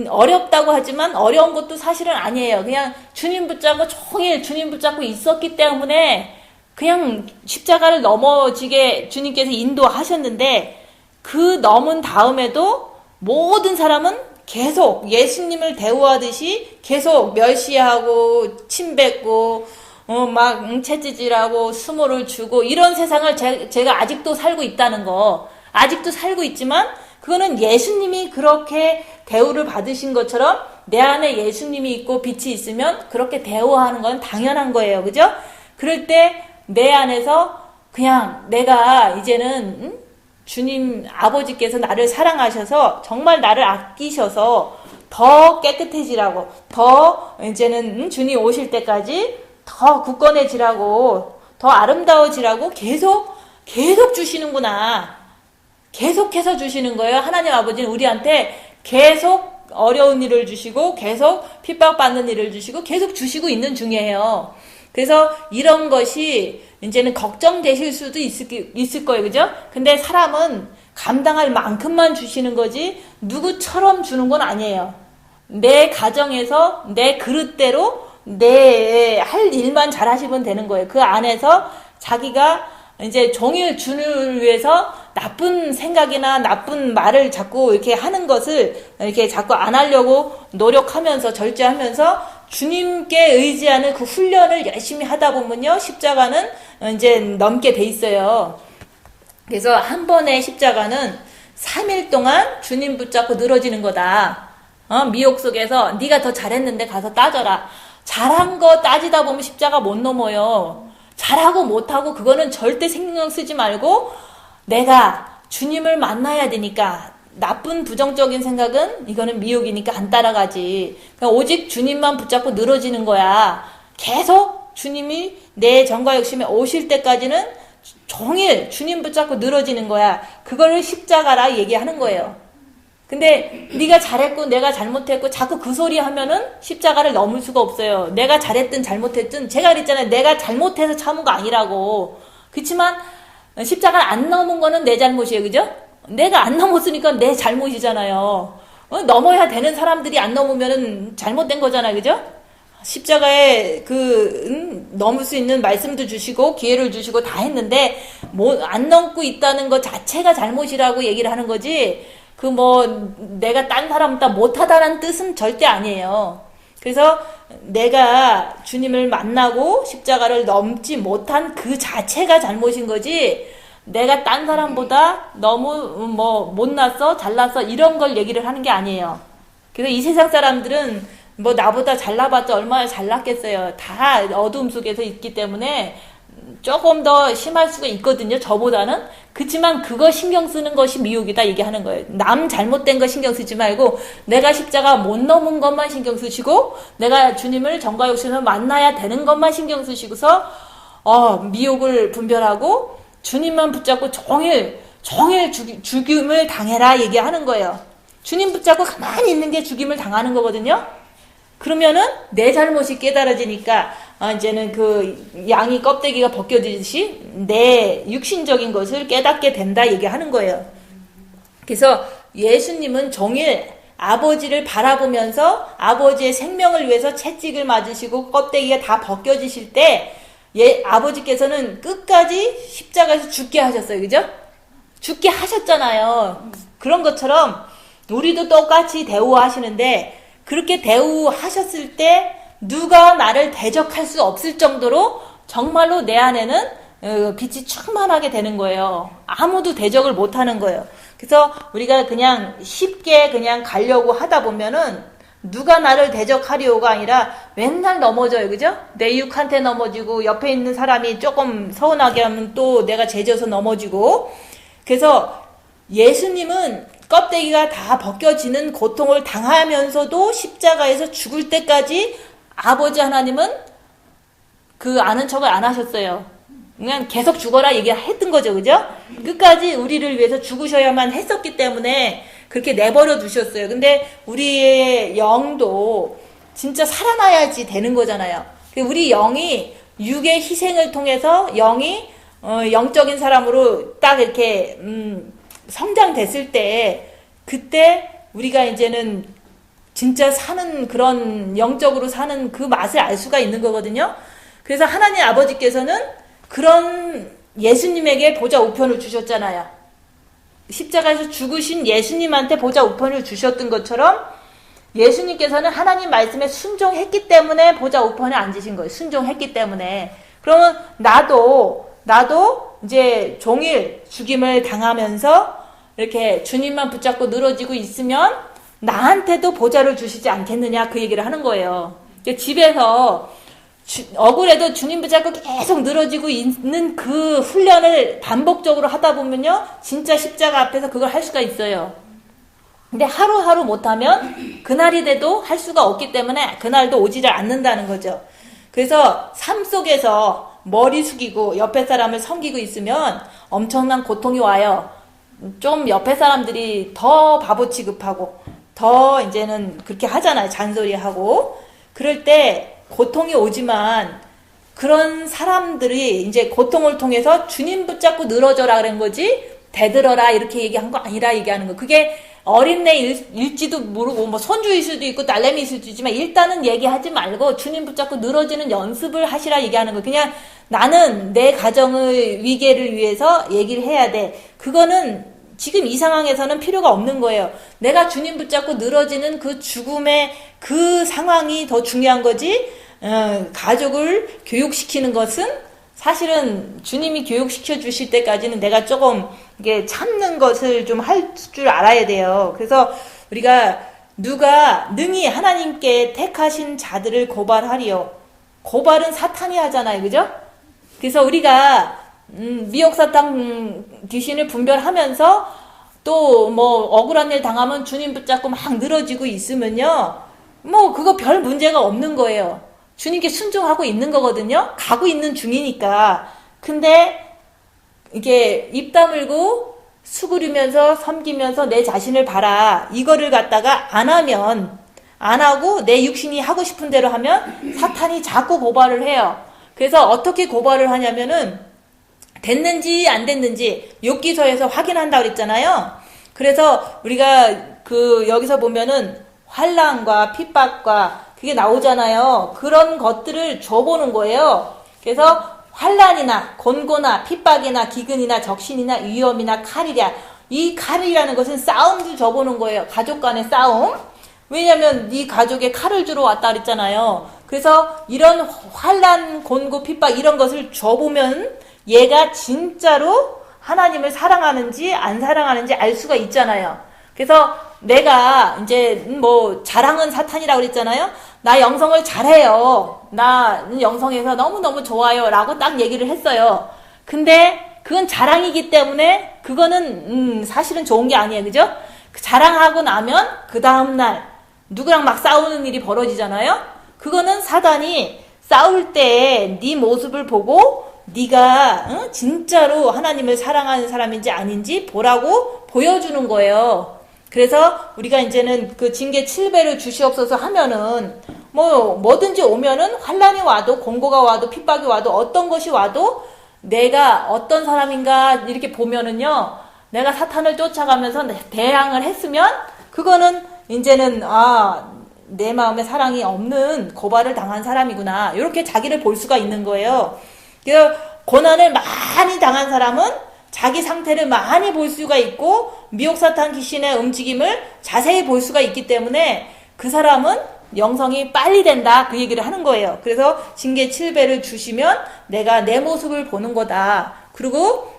어렵다고 하지만 어려운 것도 사실은 아니에요. 그냥 주님 붙잡고 종일 주님 붙잡고 있었기 때문에 그냥 십자가를 넘어지게 주님께서 인도하셨는데 그 넘은 다음에도 모든 사람은 계속 예수님을 대우하듯이 계속 멸시하고 침뱉고 막 채찍질하고 수모를 주고 이런 세상을 제가 아직도 살고 있다는 거. 아직도 살고 있지만 그거는 예수님이 그렇게 대우를 받으신 것처럼 내 안에 예수님이 있고 빛이 있으면 그렇게 대우하는 건 당연한 거예요. 그죠? 그럴 때 내 안에서 그냥 내가 이제는 주님 아버지께서 나를 사랑하셔서 정말 나를 아끼셔서 더 깨끗해지라고 더 이제는 주님 오실 때까지 더 굳건해지라고 더 아름다워지라고 계속 주시는구나. 계속해서 주시는 거예요. 하나님 아버지는 우리한테 계속 어려운 일을 주시고 계속 핍박받는 일을 주시고 계속 주시고 있는 중이에요. 그래서 이런 것이 이제는 걱정되실 수도 있을 거예요. 그죠? 근데 사람은 감당할 만큼만 주시는 거지 누구처럼 주는 건 아니에요. 내 가정에서 내 그릇대로 내 할 일만 잘 하시면 되는 거예요. 그 안에서 자기가 이제 종일 주를 위해서 나쁜 생각이나 나쁜 말을 자꾸 이렇게 하는 것을 이렇게 자꾸 안 하려고 노력하면서 절제하면서 주님께 의지하는 그 훈련을 열심히 하다 보면요, 십자가는 이제 넘게 돼 있어요. 그래서 한 번의 십자가는 3일 동안 주님 붙잡고 늘어지는 거다. 미혹 속에서 네가 더 잘했는데 가서 따져라. 잘한 거 따지다 보면 십자가 못 넘어요. 잘하고 못하고 그거는 절대 신경 쓰지 말고 내가 주님을 만나야 되니까, 나쁜 부정적인 생각은 이거는 미혹이니까 안 따라가지. 그러니까 오직 주님만 붙잡고 늘어지는 거야. 계속 주님이 내 정과 욕심에 오실 때까지는 종일 주님 붙잡고 늘어지는 거야. 그거를 십자가라 얘기하는 거예요. 근데 네가 잘했고 내가 잘못했고 자꾸 그 소리 하면은 십자가를 넘을 수가 없어요. 내가 잘했든 잘못했든, 제가 그랬잖아요. 내가 잘못해서 참은 거 아니라고. 그렇지만 십자가를 안 넘은 거는 내 잘못이에요. 그죠? 내가 안 넘었으니까 내 잘못이잖아요. 넘어야 되는 사람들이 안 넘으면은 잘못된 거잖아요. 그죠? 십자가에 넘을 수 있는 말씀도 주시고 기회를 주시고 다 했는데 안 넘고 있다는 것 자체가 잘못이라고 얘기를 하는 거지, 내가 딴 사람보다 못하다는 뜻은 절대 아니에요. 그래서 내가 주님을 만나고 십자가를 넘지 못한 그 자체가 잘못인 거지, 내가 딴 사람보다 너무 못났어 잘났어 이런 걸 얘기를 하는 게 아니에요. 그래서 이 세상 사람들은 나보다 잘나봤자 얼마나 잘났겠어요. 다 어두움 속에서 있기 때문에 조금 더 심할 수가 있거든요, 저보다는. 그치만 그거 신경 쓰는 것이 미혹이다 얘기하는 거예요. 남 잘못된 거 신경 쓰지 말고 내가 십자가 못 넘은 것만 신경 쓰시고, 내가 주님을 정과 욕심으로 만나야 되는 것만 신경 쓰시고서 미혹을 분별하고 주님만 붙잡고 종일 죽임을 당해라 얘기하는 거예요. 주님 붙잡고 가만히 있는 게 죽임을 당하는 거거든요. 그러면은 내 잘못이 깨달아지니까 이제는 그 양이 껍데기가 벗겨지듯이 내 육신적인 것을 깨닫게 된다 얘기하는 거예요. 그래서 예수님은 종일 아버지를 바라보면서 아버지의 생명을 위해서 채찍을 맞으시고 껍데기가 다 벗겨지실 때 아버지께서는 끝까지 십자가에서 죽게 하셨어요. 그죠? 죽게 하셨잖아요. 그런 것처럼 우리도 똑같이 대우하시는데, 그렇게 대우하셨을 때 누가 나를 대적할 수 없을 정도로 정말로 내 안에는 빛이 충만하게 되는 거예요. 아무도 대적을 못하는 거예요. 그래서 우리가 그냥 쉽게 그냥 가려고 하다 보면은 누가 나를 대적하려고가 아니라 맨날 넘어져요. 그죠? 내 육한테 넘어지고 옆에 있는 사람이 조금 서운하게 하면 또 내가 제져서 넘어지고. 그래서 예수님은 껍데기가 다 벗겨지는 고통을 당하면서도 십자가에서 죽을 때까지 아버지 하나님은 아는 척을 안 하셨어요. 그냥 계속 죽어라 얘기했던 거죠. 그죠? 끝까지 우리를 위해서 죽으셔야만 했었기 때문에 그렇게 내버려 두셨어요. 근데 우리의 영도 진짜 살아나야지 되는 거잖아요. 우리 영이 육의 희생을 통해서 영이 영적인 사람으로 딱 이렇게 성장됐을 때, 그때 우리가 이제는 진짜 사는, 그런 영적으로 사는 그 맛을 알 수가 있는 거거든요. 그래서 하나님 아버지께서는 그런 예수님에게 보좌 우편을 주셨잖아요. 십자가에서 죽으신 예수님한테 보좌 우편을 주셨던 것처럼 예수님께서는 하나님 말씀에 순종했기 때문에 보좌 우편에 앉으신 거예요. 순종했기 때문에. 그러면 나도 이제 종일 죽임을 당하면서 이렇게 주님만 붙잡고 늘어지고 있으면 나한테도 보좌를 주시지 않겠느냐, 그 얘기를 하는 거예요. 집에서 억울해도 주님 붙잡고 계속 늘어지고 있는 그 훈련을 반복적으로 하다 보면요, 진짜 십자가 앞에서 그걸 할 수가 있어요. 근데 하루하루 못하면 그날이 돼도 할 수가 없기 때문에 그날도 오지를 않는다는 거죠. 그래서 삶 속에서 머리 숙이고 옆에 사람을 섬기고 있으면 엄청난 고통이 와요. 좀 옆에 사람들이 더 바보 취급하고 더 이제는 그렇게 하잖아요. 잔소리하고. 그럴 때 고통이 오지만 그런 사람들이 이제 고통을 통해서 주님 붙잡고 늘어져라 그런 거지, 대들어라 이렇게 얘기한 거 아니라 얘기하는 거. 그게 어린애일지도 모르고 손주일 수도 있고 딸내미일 수도 있지만 일단은 얘기하지 말고 주님 붙잡고 늘어지는 연습을 하시라 얘기하는 거. 그냥 나는 내 가정의 위계를 위해서 얘기를 해야 돼. 그거는 지금 이 상황에서는 필요가 없는 거예요. 내가 주님 붙잡고 늘어지는 그 죽음의 그 상황이 더 중요한 거지. 가족을 교육시키는 것은 사실은 주님이 교육시켜 주실 때까지는 내가 조금 이게 참는 것을 좀 할 줄 알아야 돼요. 그래서 우리가 누가 능히 하나님께 택하신 자들을 고발하리요. 고발은 사탄이 하잖아요. 그죠? 그래서 우리가 미혹사탄 귀신을 분별하면서 또 뭐 억울한 일 당하면 주님 붙잡고 막 늘어지고 있으면요. 뭐 그거 별 문제가 없는 거예요. 주님께 순종하고 있는 거거든요. 가고 있는 중이니까. 근데 이게 입 다물고 수그리면서 섬기면서 내 자신을 봐라. 이거를 갖다가 안 하면, 안 하고 내 육신이 하고 싶은 대로 하면 사탄이 자꾸 고발을 해요. 그래서 어떻게 고발을 하냐면은 됐는지 안 됐는지 욥기서에서 확인한다고 그랬잖아요. 그래서 우리가 여기서 보면은 환난과 핍박과 그게 나오잖아요. 그런 것들을 줘보는 거예요. 그래서 환난이나 곤고나 핍박이나 기근이나 적신이나 위험이나 칼이랴. 이 칼이라는 것은 싸움도 줘보는 거예요. 가족 간의 싸움. 왜냐면 네 가족에 칼을 주러 왔다 그랬잖아요. 그래서 이런 환난, 곤고, 핍박 이런 것을 줘보면 얘가 진짜로 하나님을 사랑하는지 안 사랑하는지 알 수가 있잖아요. 그래서 내가 이제 뭐 자랑은 사탄이라고 그랬잖아요. 나 영성을 잘해요. 나 영성에서 너무너무 좋아요. 라고 딱 얘기를 했어요. 근데 그건 자랑이기 때문에 그거는 사실은 좋은 게 아니에요. 그죠? 자랑하고 나면 그 다음날 누구랑 막 싸우는 일이 벌어지잖아요. 그거는 사단이 싸울 때 네 모습을 보고 네가 진짜로 하나님을 사랑하는 사람인지 아닌지 보라고 보여주는 거예요. 그래서 우리가 이제는 그 징계 7배를 주시옵소서 하면은 뭐든지 오면은 환난이 와도 공고가 와도 핍박이 와도 어떤 것이 와도 내가 어떤 사람인가 이렇게 보면은요, 내가 사탄을 쫓아가면서 대항을 했으면 그거는 이제는 내 마음에 사랑이 없는 고발을 당한 사람이구나, 이렇게 자기를 볼 수가 있는 거예요. 그래서 고난을 많이 당한 사람은 자기 상태를 많이 볼 수가 있고 미혹사탄 귀신의 움직임을 자세히 볼 수가 있기 때문에 그 사람은 영성이 빨리 된다, 그 얘기를 하는 거예요. 그래서 징계 7배를 주시면 내가 내 모습을 보는 거다. 그리고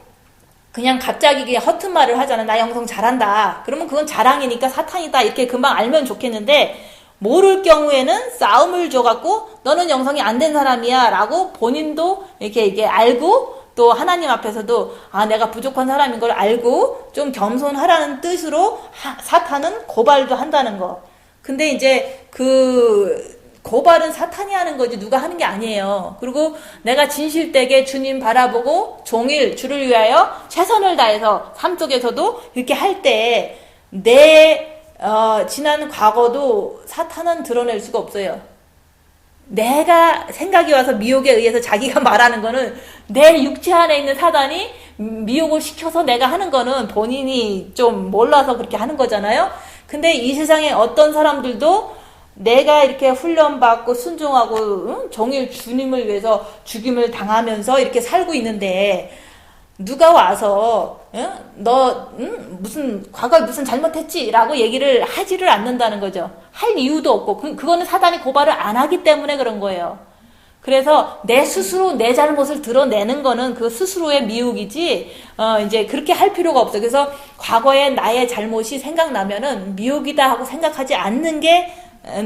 그냥 갑자기 그냥 허튼 말을 하잖아. 나 영성 잘한다. 그러면 그건 자랑이니까 사탄이다, 이렇게 금방 알면 좋겠는데, 모를 경우에는 싸움을 줘갖고 너는 영성이 안 된 사람이야 라고 본인도 이렇게 알고 또 하나님 앞에서도 내가 부족한 사람인 걸 알고 좀 겸손하라는 뜻으로 사탄은 고발도 한다는 거. 근데 이제 그 고발은 사탄이 하는 거지 누가 하는 게 아니에요. 그리고 내가 진실되게 주님 바라보고 종일 주를 위하여 최선을 다해서 삶 속에서도 이렇게 할 때 내 지난 과거도 사탄은 드러낼 수가 없어요. 내가 생각이 와서 미혹에 의해서 자기가 말하는 거는 내 육체 안에 있는 사단이 미혹을 시켜서 내가 하는 거는 본인이 좀 몰라서 그렇게 하는 거잖아요. 근데 이 세상에 어떤 사람들도 내가 이렇게 훈련받고 순종하고 종일 주님을 위해서 죽임을 당하면서 이렇게 살고 있는데 누가 와서 너 무슨 과거에 무슨 잘못했지? 라고 얘기를 하지를 않는다는 거죠. 할 이유도 없고 그거는 사단이 고발을 안 하기 때문에 그런 거예요. 그래서 내 스스로 내 잘못을 드러내는 거는 그 스스로의 미혹이지 이제 그렇게 할 필요가 없어요. 그래서 과거에 나의 잘못이 생각나면은 미혹이다 하고 생각하지 않는 게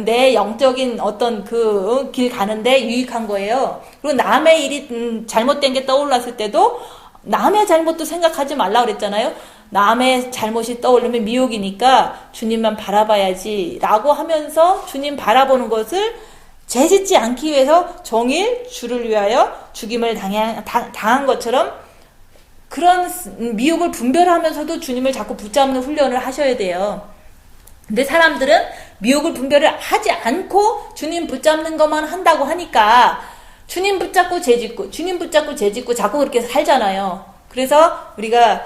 내 영적인 어떤 그 길 가는데 유익한 거예요. 그리고 남의 일이 잘못된 게 떠올랐을 때도 남의 잘못도 생각하지 말라 그랬잖아요. 남의 잘못이 떠오르면 미혹이니까 주님만 바라봐야지 라고 하면서 주님 바라보는 것을 죄짓지 않기 위해서 종일 주를 위하여 죽임을 당한 것처럼 그런 미혹을 분별하면서도 주님을 자꾸 붙잡는 훈련을 하셔야 돼요. 근데 사람들은 미혹을 분별을 하지 않고 주님 붙잡는 것만 한다고 하니까 주님 붙잡고 죄짓고 주님 붙잡고 죄짓고 자꾸 그렇게 살잖아요. 그래서 우리가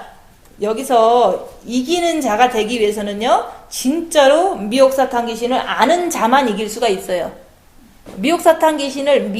여기서 이기는 자가 되기 위해서는요, 진짜로 미혹사탄 귀신을 아는 자만 이길 수가 있어요. 미혹사탄 귀신을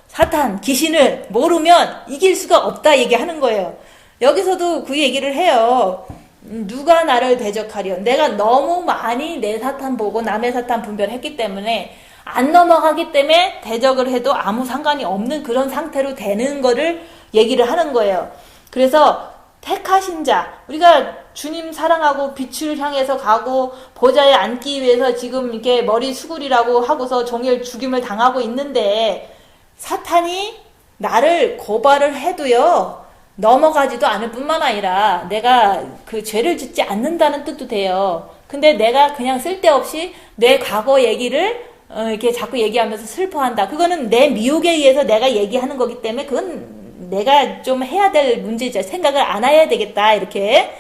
사탄 귀신을 모르면 이길 수가 없다 얘기하는 거예요. 여기서도 그 얘기를 해요. 누가 나를 대적하리요. 내가 너무 많이 내 사탄 보고 남의 사탄 분별했기 때문에 안 넘어가기 때문에 대적을 해도 아무 상관이 없는 그런 상태로 되는 거를 얘기를 하는 거예요. 그래서 택하신 자, 우리가 주님 사랑하고 빛을 향해서 가고 보좌에 앉기 위해서 지금 이렇게 머리 수구리라고 하고서 종일 죽임을 당하고 있는데 사탄이 나를 고발을 해도요 넘어가지도 않을 뿐만 아니라 내가 그 죄를 짓지 않는다는 뜻도 돼요. 근데 내가 그냥 쓸데없이 내 과거 얘기를 이렇게 자꾸 얘기하면서 슬퍼한다. 그거는 내 미혹에 의해서 내가 얘기하는 거기 때문에 그건 내가 좀 해야 될 문제죠. 생각을 안 해야 되겠다 이렇게.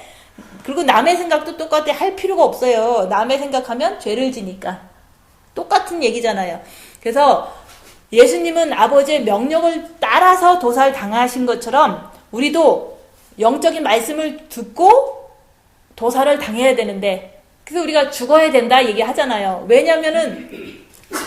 그리고 남의 생각도 똑같이 할 필요가 없어요. 남의 생각하면 죄를 지니까. 똑같은 얘기잖아요. 그래서 예수님은 아버지의 명령을 따라서 도살 당하신 것처럼 우리도 영적인 말씀을 듣고 도살을 당해야 되는데, 그래서 우리가 죽어야 된다 얘기하잖아요. 왜냐면은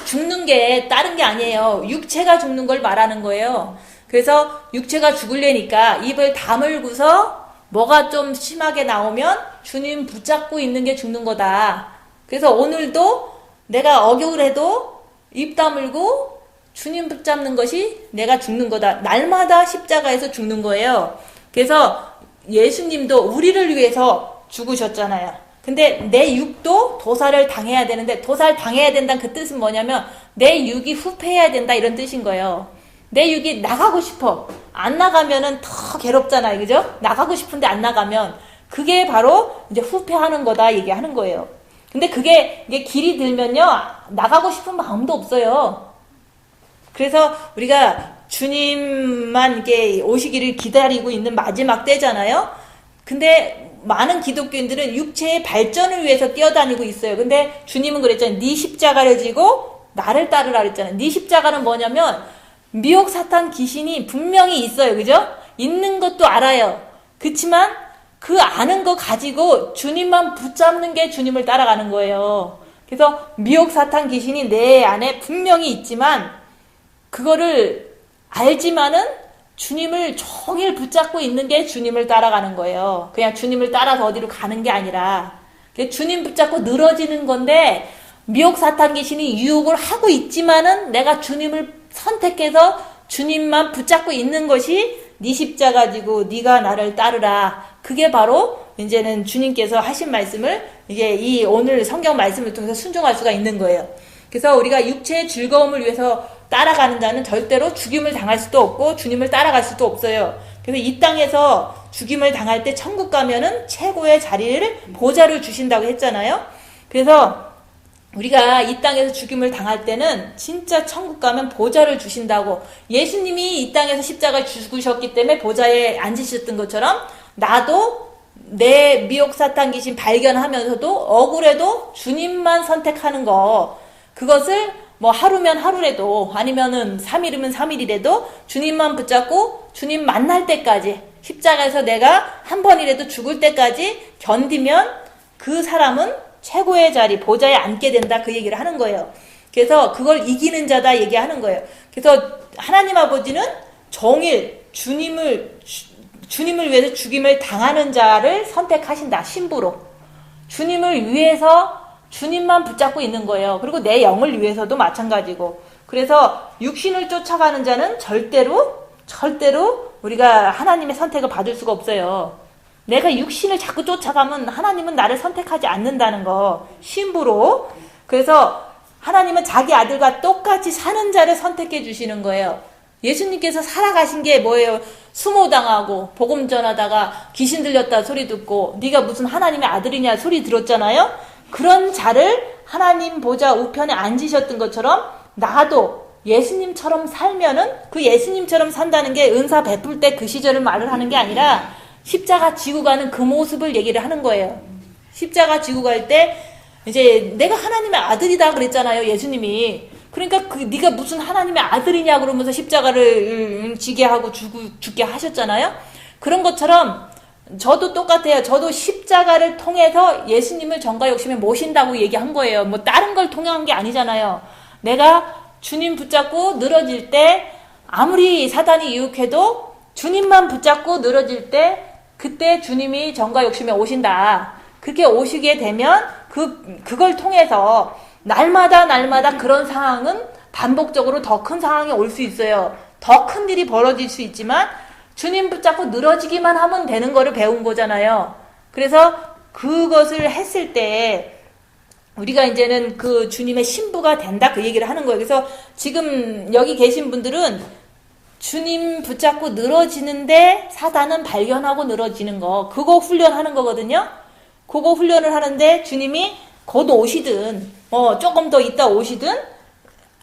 죽는 게 다른 게 아니에요. 육체가 죽는 걸 말하는 거예요. 그래서 육체가 죽으려니까 입을 다물고서 뭐가 좀 심하게 나오면 주님 붙잡고 있는 게 죽는 거다. 그래서 오늘도 내가 억역을 해도 입 다물고 주님 붙잡는 것이 내가 죽는 거다. 날마다 십자가에서 죽는 거예요. 그래서 예수님도 우리를 위해서 죽으셨잖아요. 근데 내 육도 도살을 당해야 되는데, 도살 당해야 된다는 그 뜻은 뭐냐면 내 육이 후패해야 된다 이런 뜻인 거예요. 내 육이 나가고 싶어. 안 나가면은 더 괴롭잖아요. 그죠? 나가고 싶은데 안 나가면 그게 바로 이제 후패하는 거다 얘기하는 거예요. 근데 그게 이게 길이 들면요 나가고 싶은 마음도 없어요. 그래서 우리가 주님만 이렇게 오시기를 기다리고 있는 마지막 때잖아요. 근데 많은 기독교인들은 육체의 발전을 위해서 뛰어다니고 있어요. 근데 주님은 그랬잖아요. 네 십자가를 지고 나를 따르라 그랬잖아요. 네 십자가는 뭐냐면 미혹 사탄 귀신이 분명히 있어요. 그죠? 있는 것도 알아요. 그렇지만 그 아는 거 가지고 주님만 붙잡는 게 주님을 따라가는 거예요. 그래서 미혹 사탄 귀신이 내 안에 분명히 있지만 그거를 알지만은 주님을 종일 붙잡고 있는 게 주님을 따라가는 거예요. 그냥 주님을 따라서 어디로 가는 게 아니라 주님 붙잡고 늘어지는 건데, 미혹 사탄 귀신이 유혹을 하고 있지만은 내가 주님을 선택해서 주님만 붙잡고 있는 것이 네 십자가 지고 네가 나를 따르라. 그게 바로 이제는 주님께서 하신 말씀을 이게 이 오늘 성경 말씀을 통해서 순종할 수가 있는 거예요. 그래서 우리가 육체의 즐거움을 위해서 따라가는 자는 절대로 죽임을 당할 수도 없고 주님을 따라갈 수도 없어요. 그래서 이 땅에서 죽임을 당할 때 천국 가면은 최고의 자리를 보좌를 주신다고 했잖아요. 그래서 우리가 이 땅에서 죽임을 당할 때는 진짜 천국 가면 보좌를 주신다고, 예수님이 이 땅에서 십자가를 죽으셨기 때문에 보좌에 앉으셨던 것처럼 나도 내 미혹 사탄 귀신 발견하면서도 억울해도 주님만 선택하는 거, 그것을 뭐 하루면 하루라도 아니면은 3일이면 3일이라도 주님만 붙잡고 주님 만날 때까지, 십자가에서 내가 한 번이라도 죽을 때까지 견디면 그 사람은 최고의 자리 보좌에 앉게 된다, 그 얘기를 하는 거예요. 그래서 그걸 이기는 자다 얘기하는 거예요. 그래서 하나님 아버지는 종일 주님을 위해서 죽임을 당하는 자를 선택하신다. 신부로 주님을 위해서 주님만 붙잡고 있는 거예요. 그리고 내 영을 위해서도 마찬가지고. 그래서 육신을 쫓아가는 자는 절대로 우리가 하나님의 선택을 받을 수가 없어요. 내가 육신을 자꾸 쫓아가면 하나님은 나를 선택하지 않는다는 거, 신부로. 그래서 하나님은 자기 아들과 똑같이 사는 자를 선택해 주시는 거예요. 예수님께서 살아가신 게 뭐예요? 수모당하고 복음 전하다가 귀신 들렸다 소리 듣고 네가 무슨 하나님의 아들이냐 소리 들었잖아요. 그런 자를 하나님 보좌 우편에 앉으셨던 것처럼 나도 예수님처럼 살면은, 그 예수님처럼 산다는 게 은사 베풀 때 그 시절을 말을 하는 게 아니라 십자가 지고 가는 그 모습을 얘기를 하는 거예요. 십자가 지고 갈 때 이제 내가 하나님의 아들이다 그랬잖아요, 예수님이. 그러니까 네가 무슨 하나님의 아들이냐 그러면서 십자가를 지게 하고 죽게 하셨잖아요. 그런 것처럼 저도 똑같아요. 저도 십자가를 통해서 예수님을 정과 욕심에 모신다고 얘기한 거예요. 뭐 다른 걸 통한 게 아니잖아요. 내가 주님 붙잡고 늘어질 때 아무리 사단이 유혹해도 주님만 붙잡고 늘어질 때 그때 주님이 정과 욕심에 오신다. 그렇게 오시게 되면 그걸 통해서 날마다 그런 상황은 반복적으로 더 큰 상황이 올 수 있어요. 더 큰 일이 벌어질 수 있지만 주님 붙잡고 늘어지기만 하면 되는 거를 배운 거잖아요. 그래서 그것을 했을 때 우리가 이제는 그 주님의 신부가 된다 그 얘기를 하는 거예요. 그래서 지금 여기 계신 분들은 주님 붙잡고 늘어지는데 사단은 발견하고 늘어지는 거 그거 훈련하는 거거든요. 그거 훈련을 하는데 주님이 곧 오시든 조금 더 있다 오시든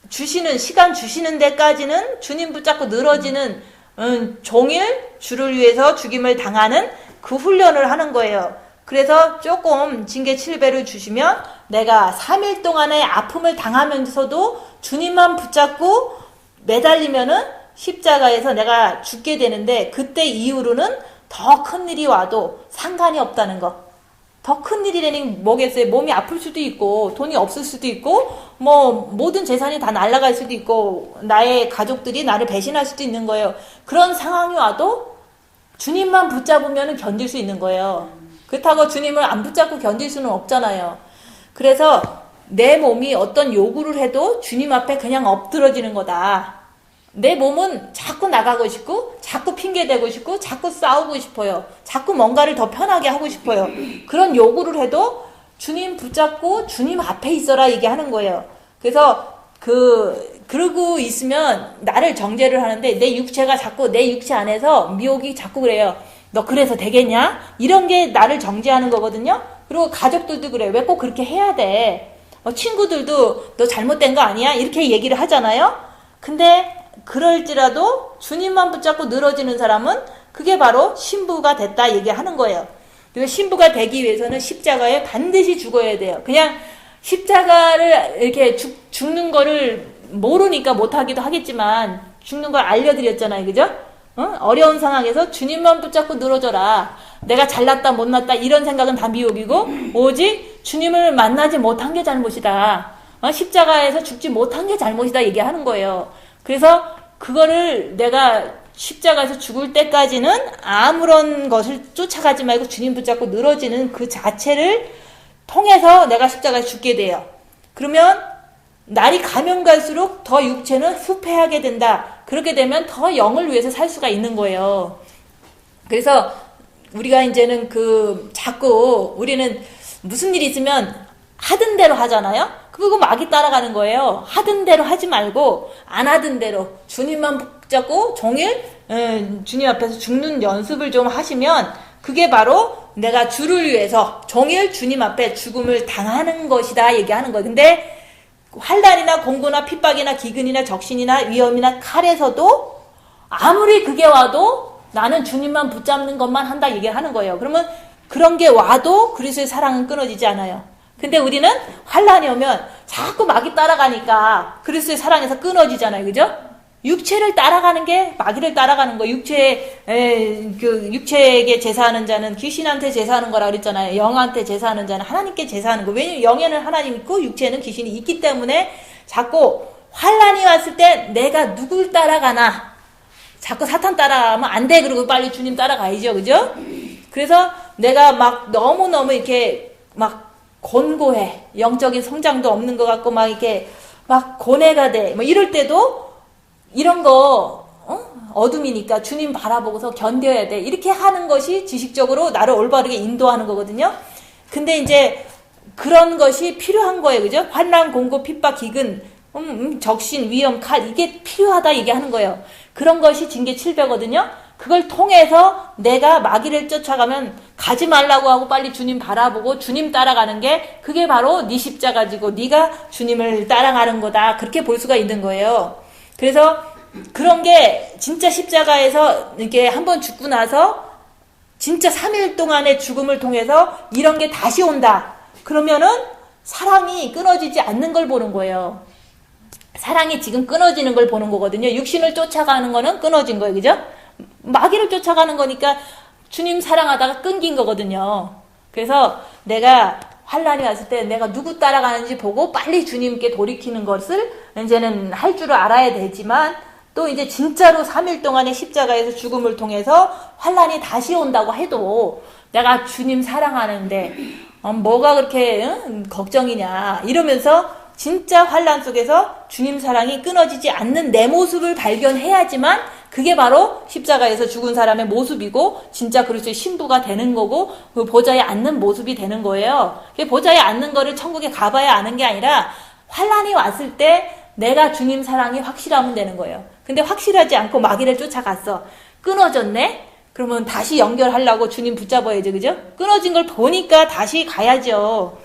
주시는 시간 주시는 데까지는 주님 붙잡고 늘어지는 종일 주를 위해서 죽임을 당하는 그 훈련을 하는 거예요. 그래서 조금 징계 7배를 주시면 내가 3일 동안의 아픔을 당하면서도 주님만 붙잡고 매달리면은 십자가에서 내가 죽게 되는데 그때 이후로는 더 큰 일이 와도 상관이 없다는 거. 더 큰 일이라니 뭐겠어요. 몸이 아플 수도 있고 돈이 없을 수도 있고 뭐 모든 재산이 다 날아갈 수도 있고 나의 가족들이 나를 배신할 수도 있는 거예요. 그런 상황이 와도 주님만 붙잡으면 견딜 수 있는 거예요. 그렇다고 주님을 안 붙잡고 견딜 수는 없잖아요. 그래서 내 몸이 어떤 요구를 해도 주님 앞에 그냥 엎드러지는 거다. 내 몸은 자꾸 나가고 싶고 자꾸 핑계대고 싶고 자꾸 싸우고 싶어요. 자꾸 뭔가를 더 편하게 하고 싶어요. 그런 요구를 해도 주님 붙잡고 주님 앞에 있어라 얘기하는 거예요. 그래서 그러고 있으면 나를 정죄를 하는데 내 육체가 자꾸 내 육체 안에서 미혹이 자꾸 그래요. 너 그래서 되겠냐? 이런 게 나를 정죄하는 거거든요. 그리고 가족들도 그래. 왜 꼭 그렇게 해야 돼? 친구들도 너 잘못된 거 아니야? 이렇게 얘기를 하잖아요. 근데 그럴지라도 주님만 붙잡고 늘어지는 사람은 그게 바로 신부가 됐다 얘기하는 거예요. 그래서 신부가 되기 위해서는 십자가에 반드시 죽어야 돼요. 그냥 십자가를 이렇게 죽는 거를 모르니까 못하기도 하겠지만 죽는 걸 알려드렸잖아요. 그죠? 어려운 상황에서 주님만 붙잡고 늘어져라. 내가 잘났다 못났다 이런 생각은 다 미혹이고 오직 주님을 만나지 못한 게 잘못이다. 십자가에서 죽지 못한 게 잘못이다 얘기하는 거예요. 그래서 그거를 내가 십자가에서 죽을 때까지는 아무런 것을 쫓아가지 말고 주님 붙잡고 늘어지는 그 자체를 통해서 내가 십자가에 죽게 돼요. 그러면 날이 가면 갈수록 더 육체는 후패하게 된다. 그렇게 되면 더 영을 위해서 살 수가 있는 거예요. 그래서 우리가 이제는 자꾸 우리는 무슨 일이 있으면 하던 대로 하잖아요. 그거 막이 따라가는 거예요. 하던 대로 하지 말고 안 하던 대로 주님만 붙잡고 종일 주님 앞에서 죽는 연습을 좀 하시면 그게 바로 내가 주를 위해서 종일 주님 앞에 죽음을 당하는 것이다 얘기하는 거예요. 근데 환난이나 공고나 핍박이나 기근이나 적신이나 위험이나 칼에서도 아무리 그게 와도 나는 주님만 붙잡는 것만 한다 얘기하는 거예요. 그러면 그런 게 와도 그리스도의 사랑은 끊어지지 않아요. 근데 우리는 환난이 오면 자꾸 마귀 따라가니까 그리스도의 사랑에서 끊어지잖아요. 그죠? 육체를 따라가는 게 마귀를 따라가는 거. 육체에게 제사하는 자는 귀신한테 제사하는 거라 그랬잖아요. 영한테 제사하는 자는 하나님께 제사하는 거. 왜냐면 영에는 하나님 있고 육체에는 귀신이 있기 때문에 자꾸 환난이 왔을 때 내가 누굴 따라가나 자꾸 사탄 따라가면 안 돼. 그러고 빨리 주님 따라가야죠. 그죠? 그래서 내가 막 너무너무 이렇게 막 곤고해. 영적인 성장도 없는 것 같고 막 이렇게 막 고뇌가 돼. 뭐 이럴 때도 이런 거 어둠이니까 주님 바라보고서 견뎌야 돼. 이렇게 하는 것이 지식적으로 나를 올바르게 인도하는 거거든요. 근데 이제 그런 것이 필요한 거예요. 그죠? 환난, 공고, 핍박, 기근, 적신, 위험, 칼 이게 필요하다 얘기하는 거예요. 그런 것이 징계 7배거든요. 그걸 통해서 내가 마귀를 쫓아가면 가지 말라고 하고 빨리 주님 바라보고 주님 따라가는 게 그게 바로 네 십자가지고 네가 주님을 따라가는 거다. 그렇게 볼 수가 있는 거예요. 그래서 그런 게 진짜 십자가에서 이렇게 한번 죽고 나서 진짜 3일 동안의 죽음을 통해서 이런 게 다시 온다. 그러면은 사랑이 끊어지지 않는 걸 보는 거예요. 사랑이 지금 끊어지는 걸 보는 거거든요. 육신을 쫓아가는 거는 끊어진 거예요. 그죠? 마귀를 쫓아가는 거니까 주님 사랑하다가 끊긴 거거든요. 그래서 내가 환난이 왔을 때 내가 누구 따라가는지 보고 빨리 주님께 돌이키는 것을 이제는 할 줄을 알아야 되지만 또 이제 진짜로 3일 동안의 십자가에서 죽음을 통해서 환란이 다시 온다고 해도 내가 주님 사랑하는데 뭐가 그렇게 걱정이냐 이러면서 진짜 환란 속에서 주님 사랑이 끊어지지 않는 내 모습을 발견해야지만 그게 바로 십자가에서 죽은 사람의 모습이고 진짜 그리스도의 신부가 되는 거고 그 보좌에 앉는 모습이 되는 거예요. 보좌에 앉는 거를 천국에 가봐야 아는 게 아니라 환란이 왔을 때 내가 주님 사랑이 확실하면 되는 거예요. 근데 확실하지 않고 마귀를 쫓아갔어. 끊어졌네? 그러면 다시 연결하려고 주님 붙잡아야죠. 그죠? 끊어진 걸 보니까 다시 가야죠.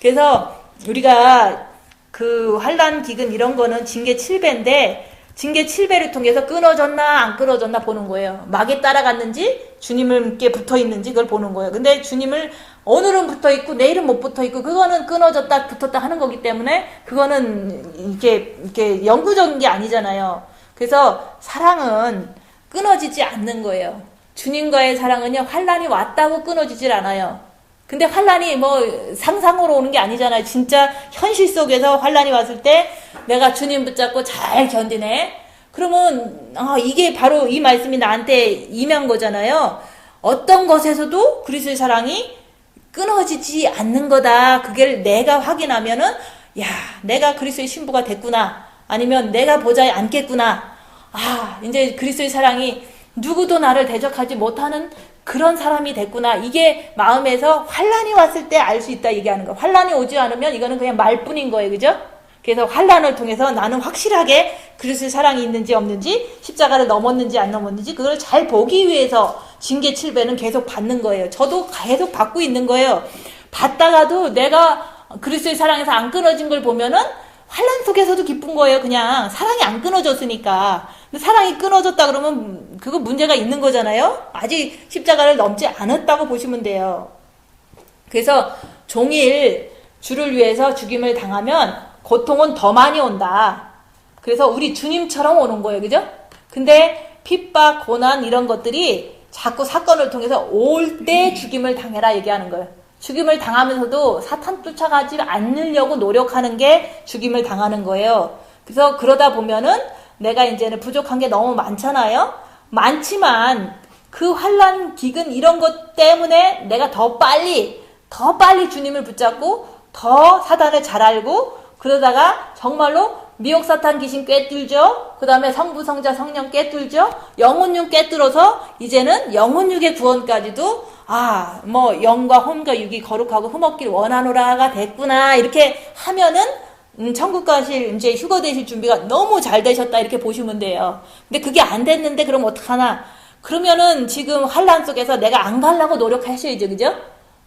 그래서 우리가 그 환란 기근 이런 거는 징계 7배인데 징계 7배를 통해서 끊어졌나 안 끊어졌나 보는 거예요. 마귀 따라갔는지 주님께 붙어 있는지 그걸 보는 거예요. 근데 주님을 오늘은 붙어 있고 내일은 못 붙어 있고 그거는 끊어졌다 붙었다 하는 거기 때문에 그거는 이렇게 영구적인 게 아니잖아요. 그래서 사랑은 끊어지지 않는 거예요. 주님과의 사랑은요, 환란이 왔다고 끊어지질 않아요. 근데 환란이 뭐 상상으로 오는 게 아니잖아요. 진짜 현실 속에서 환란이 왔을 때 내가 주님 붙잡고 잘 견디네. 그러면 이게 바로 이 말씀이 나한테 임한 거잖아요. 어떤 것에서도 그리스도의 사랑이 끊어지지 않는 거다. 그걸 내가 확인하면은 야, 내가 그리스도의 신부가 됐구나. 아니면 내가 보좌에 앉겠구나. 이제 그리스도의 사랑이 누구도 나를 대적하지 못하는 그런 사람이 됐구나. 이게 마음에서 환란이 왔을 때 알 수 있다 얘기하는 거예요. 환란이 오지 않으면 이거는 그냥 말뿐인 거예요. 그죠? 그래서 환란을 통해서 나는 확실하게 그리스도의 사랑이 있는지 없는지 십자가를 넘었는지 안 넘었는지 그걸 잘 보기 위해서 징계 7배는 계속 받는 거예요. 저도 계속 받고 있는 거예요. 받다가도 내가 그리스도의 사랑에서 안 끊어진 걸 보면은 환란 속에서도 기쁜 거예요. 그냥 사랑이 안 끊어졌으니까. 근데 사랑이 끊어졌다 그러면 그거 문제가 있는 거잖아요. 아직 십자가를 넘지 않았다고 보시면 돼요. 그래서 종일 주를 위해서 죽임을 당하면 고통은 더 많이 온다. 그래서 우리 주님처럼 오는 거예요. 그죠? 근데 핍박, 고난 이런 것들이 자꾸 사건을 통해서 올 때 죽임을 당해라 얘기하는 거예요. 죽임을 당하면서도 사탄 쫓아가지 않으려고 노력하는 게 죽임을 당하는 거예요. 그래서 그러다 보면은 내가 이제는 부족한 게 너무 많잖아요. 많지만 그 환란, 기근 이런 것 때문에 내가 더 빨리 주님을 붙잡고 더 사단을 잘 알고 그러다가 정말로 미혹 사탄 귀신 꿰뚫죠. 그 다음에 성부 성자 성령 꿰뚫죠. 영혼육 꿰뚫어서 이제는 영혼육의 구원까지도 영과 혼과 육이 거룩하고 흠없길 원하노라가 됐구나. 이렇게 하면은 천국 가실 이제 휴거 되실 준비가 너무 잘 되셨다 이렇게 보시면 돼요. 근데 그게 안 됐는데 그럼 어떡하나? 그러면은 지금 환란 속에서 내가 안 가려고 노력하셔야죠. 그죠?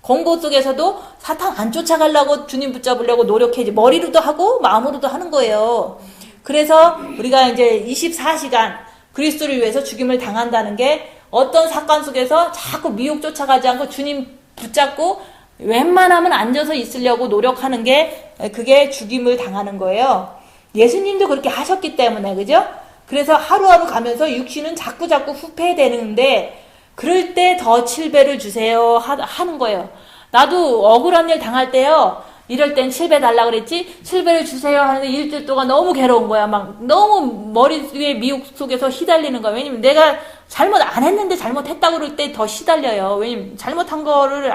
공고 속에서도 사탄 안 쫓아가려고 주님 붙잡으려고 노력해야지. 머리로도 하고 마음으로도 하는 거예요. 그래서 우리가 이제 24시간 그리스도를 위해서 죽임을 당한다는 게 어떤 사건 속에서 자꾸 미혹 쫓아가지 않고 주님 붙잡고 웬만하면 앉아서 있으려고 노력하는 게 그게 죽임을 당하는 거예요. 예수님도 그렇게 하셨기 때문에 그죠? 그래서 하루하루 가면서 육신은 자꾸 후퇴되는데 그럴 때 더 7배를 주세요 하는 거예요. 나도 억울한 일 당할 때요. 이럴 땐 7배 달라 그랬지 7배를 주세요 하는데 일주일 동안 너무 괴로운 거야. 막 너무 머릿속에 미혹 속에서 휘달리는 거야. 왜냐면 내가 잘못 안 했는데 잘못했다고 그럴 때 더 시달려요. 왜냐면 잘못한 거를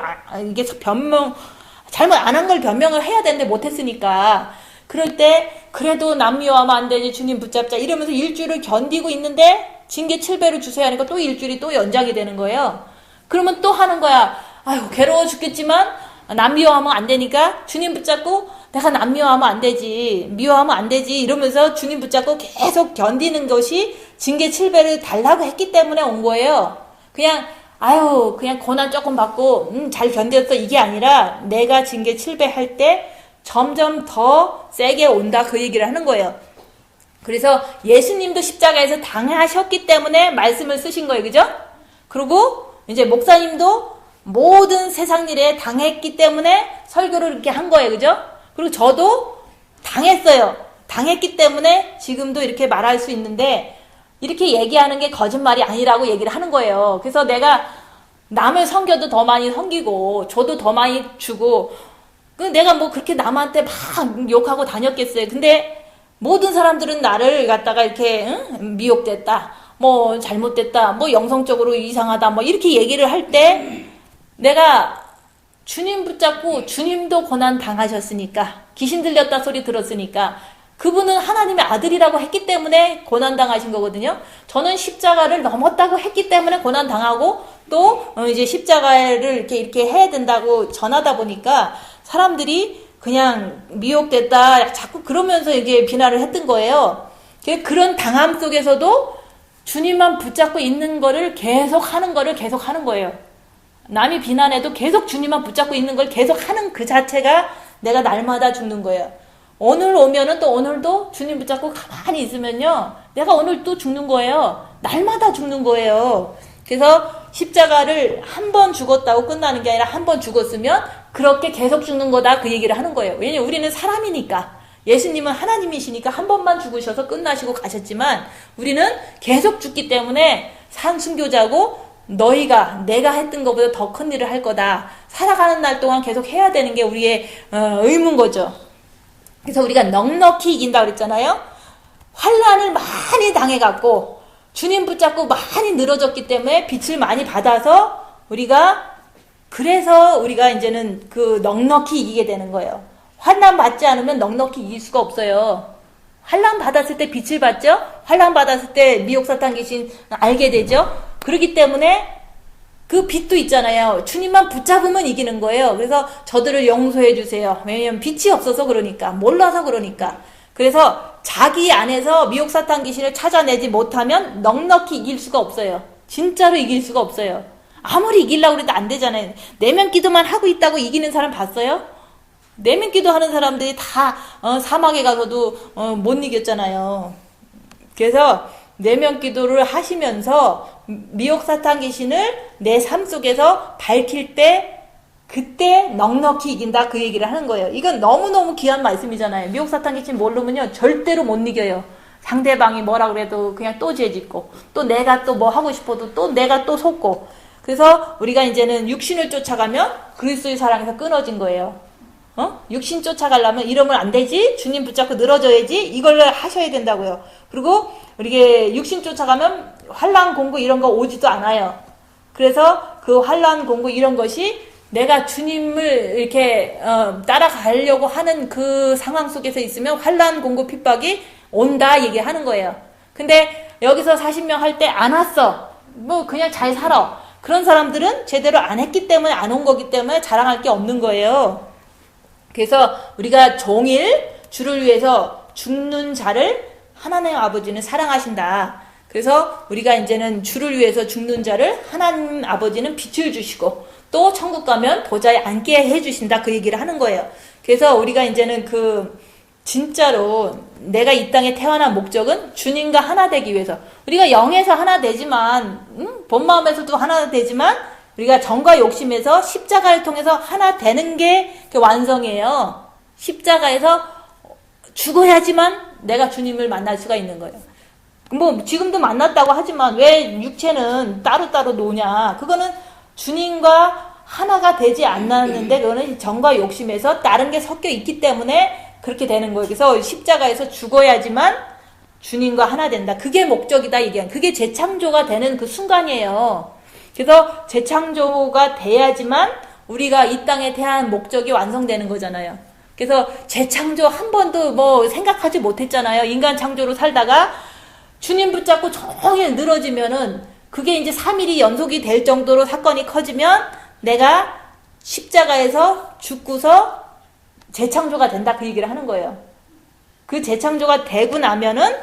이게 잘못 안 한 걸 변명을 해야 되는데 못했으니까. 그럴 때 그래도 남 미워하면 안 되지 주님 붙잡자 이러면서 일주일을 견디고 있는데 징계 7배를 주세요 하니까 또 일주일이 또 연장이 되는 거예요. 그러면 또 하는 거야. 아이고 괴로워 죽겠지만 남 미워하면 안 되니까 주님 붙잡고 내가 남 미워하면 안 되지 미워하면 안 되지 이러면서 주님 붙잡고 계속 견디는 것이 징계 7배를 달라고 했기 때문에 온 거예요. 그냥 고난 조금 받고 잘 견뎠어 이게 아니라 내가 징계 7배 할 때 점점 더 세게 온다 그 얘기를 하는 거예요. 그래서 예수님도 십자가에서 당하셨기 때문에 말씀을 쓰신 거예요. 그죠? 그리고 이제 목사님도 모든 세상 일에 당했기 때문에 설교를 이렇게 한 거예요. 그죠? 그리고 저도 당했어요. 당했기 때문에 지금도 이렇게 말할 수 있는데 이렇게 얘기하는 게 거짓말이 아니라고 얘기를 하는 거예요. 그래서 내가 남을 섬겨도 더 많이 섬기고 저도 더 많이 주고 내가 뭐 그렇게 남한테 막 욕하고 다녔겠어요. 근데 모든 사람들은 나를 갖다가 이렇게 미혹됐다, 뭐 잘못됐다, 뭐 영성적으로 이상하다, 뭐 이렇게 얘기를 할 때 내가 주님 붙잡고 주님도 고난 당하셨으니까, 귀신 들렸다 소리 들었으니까, 그분은 하나님의 아들이라고 했기 때문에 고난 당하신 거거든요. 저는 십자가를 넘었다고 했기 때문에 고난 당하고, 또 이제 십자가를 이렇게 해야 된다고 전하다 보니까 사람들이 그냥 미혹됐다 자꾸 그러면서 이게 비난을 했던 거예요. 그런 당함 속에서도 주님만 붙잡고 있는 거를 계속 하는 거예요. 남이 비난해도 계속 주님만 붙잡고 있는 걸 계속 하는 그 자체가 내가 날마다 죽는 거예요. 오늘 오면은 또 오늘도 주님 붙잡고 가만히 있으면요, 내가 오늘 또 죽는 거예요. 날마다 죽는 거예요. 그래서 십자가를 한 번 죽었다고 끝나는 게 아니라 한 번 죽었으면 그렇게 계속 죽는 거다, 그 얘기를 하는 거예요. 왜냐면 우리는 사람이니까. 예수님은 하나님이시니까 한 번만 죽으셔서 끝나시고 가셨지만 우리는 계속 죽기 때문에 산순교자고, 너희가 내가 했던 것보다 더 큰 일을 할 거다. 살아가는 날 동안 계속 해야 되는 게 우리의 의무인 거죠. 그래서 우리가 넉넉히 이긴다 그랬잖아요. 환난을 많이 당해갖고 주님 붙잡고 많이 늘어졌기 때문에 빛을 많이 받아서 그래서 우리가 이제는 그 넉넉히 이기게 되는 거예요. 환난 받지 않으면 넉넉히 이길 수가 없어요. 환난 받았을 때 빛을 받죠. 환난 받았을 때 미혹 사탄 귀신 알게 되죠. 그렇기 때문에 그 빛도 있잖아요. 주님만 붙잡으면 이기는 거예요. 그래서 저들을 용서해 주세요. 왜냐면 빛이 없어서 그러니까, 몰라서 그러니까. 그래서 자기 안에서 미혹 사탄 귀신을 찾아내지 못하면 넉넉히 이길 수가 없어요. 진짜로 이길 수가 없어요. 아무리 이기려고 해도 안 되잖아요. 내면 기도만 하고 있다고 이기는 사람 봤어요? 내면 기도 하는 사람들이 다 사막에 가서도 못 이겼잖아요. 그래서 내면 기도를 하시면서 미혹 사탄 귀신을 내 삶 속에서 밝힐 때 그때 넉넉히 이긴다, 그 얘기를 하는 거예요. 이건 너무너무 귀한 말씀이잖아요. 미혹 사탄 귀신 모르면요 절대로 못 이겨요. 상대방이 뭐라 그래도 그냥 또 죄짓고, 또 내가 또 뭐 하고 싶어도 또 내가 또 속고. 그래서 우리가 이제는 육신을 쫓아가면 그리스도의 사랑에서 끊어진 거예요. 육신 쫓아가려면 이러면 안 되지, 주님 붙잡고 늘어져야지, 이걸 하셔야 된다고요. 그리고 우리가 육신 쫓아가면 환난 공고 이런 거 오지도 않아요. 그래서 그 환난 공고 이런 것이 내가 주님을 이렇게 따라가려고 하는 그 상황 속에서 있으면 환난 공고 핍박이 온다 얘기하는 거예요. 근데 여기서 40명 할 때 안 왔어, 뭐 그냥 잘 살아, 그런 사람들은 제대로 안 했기 때문에 안 온 거기 때문에 자랑할 게 없는 거예요. 그래서 우리가 종일 주를 위해서 죽는 자를 하나님 아버지는 사랑하신다. 그래서 우리가 이제는 주를 위해서 죽는 자를 하나님 아버지는 빛을 주시고 또 천국 가면 보좌에 앉게 해주신다, 그 얘기를 하는 거예요. 그래서 우리가 이제는 진짜로 내가 이 땅에 태어난 목적은 주님과 하나 되기 위해서, 우리가 영에서 하나 되지만 본 마음에서도 하나 되지만 우리가 정과 욕심에서 십자가를 통해서 하나 되는 게 완성이에요. 십자가에서 죽어야지만 내가 주님을 만날 수가 있는 거예요. 뭐 지금도 만났다고 하지만 왜 육체는 따로따로 노냐, 그거는 주님과 하나가 되지 않았는데 그거는 정과 욕심에서 다른 게 섞여 있기 때문에 그렇게 되는 거예요. 그래서 십자가에서 죽어야지만 주님과 하나 된다, 그게 목적이다 얘기한, 그게 재창조가 되는 그 순간이에요. 그래서 재창조가 돼야지만 우리가 이 땅에 대한 목적이 완성되는 거잖아요. 그래서 재창조 한 번도 뭐 생각하지 못했잖아요. 인간 창조로 살다가 주님 붙잡고 종일 늘어지면은 그게 이제 3일이 연속이 될 정도로 사건이 커지면 내가 십자가에서 죽고서 재창조가 된다, 그 얘기를 하는 거예요. 그 재창조가 되고 나면은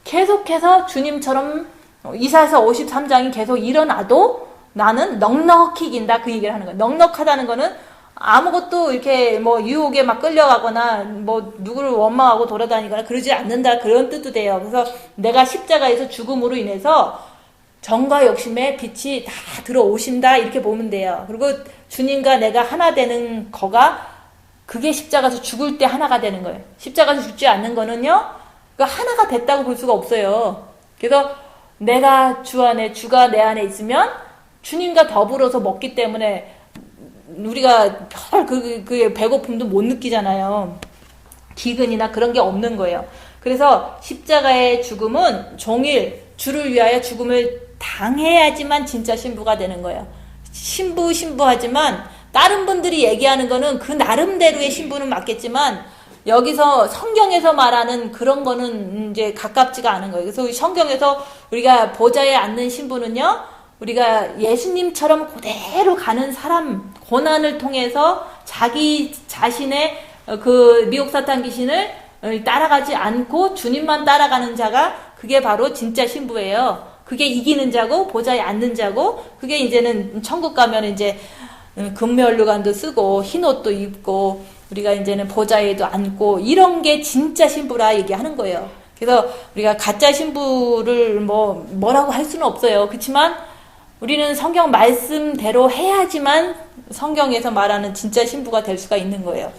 계속해서 주님처럼 이사야서 53장이 계속 일어나도 나는 넉넉히 이긴다, 그 얘기를 하는 거예요. 넉넉하다는 거는 아무것도 이렇게 뭐 유혹에 막 끌려가거나 뭐 누구를 원망하고 돌아다니거나 그러지 않는다, 그런 뜻도 돼요. 그래서 내가 십자가에서 죽음으로 인해서 정과 욕심의 빛이 다 들어오신다, 이렇게 보면 돼요. 그리고 주님과 내가 하나 되는 거가 그게 십자가에서 죽을 때 하나가 되는 거예요. 십자가에서 죽지 않는 거는요, 하나가 됐다고 볼 수가 없어요. 그래서 내가 주 안에, 주가 내 안에 있으면 주님과 더불어서 먹기 때문에 우리가 별 배고픔도 못 느끼잖아요. 기근이나 그런 게 없는 거예요. 그래서 십자가의 죽음은 종일 주를 위하여 죽음을 당해야지만 진짜 신부가 되는 거예요. 신부하지만 다른 분들이 얘기하는 거는 그 나름대로의 신부는 맞겠지만 여기서 성경에서 말하는 그런 거는 이제 가깝지가 않은 거예요. 그래서 성경에서 우리가 보좌에 앉는 신부는요, 우리가 예수님처럼 그대로 가는 사람, 고난을 통해서 자기 자신의 그 미혹 사탄 귀신을 따라가지 않고 주님만 따라가는 자가 그게 바로 진짜 신부예요. 그게 이기는 자고 보좌에 앉는 자고, 그게 이제는 천국 가면 이제 금면류관도 쓰고 흰 옷도 입고 우리가 이제는 보좌에도 앉고 이런 게 진짜 신부라 얘기하는 거예요. 그래서 우리가 가짜 신부를 뭐라고 할 수는 없어요. 그렇지만 우리는 성경 말씀대로 해야지만 성경에서 말하는 진짜 신부가 될 수가 있는 거예요.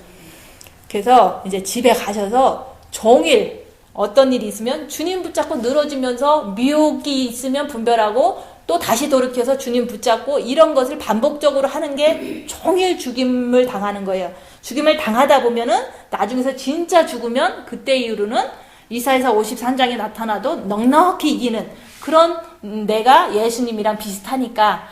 그래서 이제 집에 가셔서 종일 어떤 일이 있으면 주님 붙잡고 늘어지면서 미혹이 있으면 분별하고 또 다시 돌이켜서 주님 붙잡고 이런 것을 반복적으로 하는 게 종일 죽임을 당하는 거예요. 죽임을 당하다 보면은 나중에서 진짜 죽으면 그때 이후로는 이사야서 53장에 나타나도 넉넉히 이기는 그런 내가 예수님이랑 비슷하니까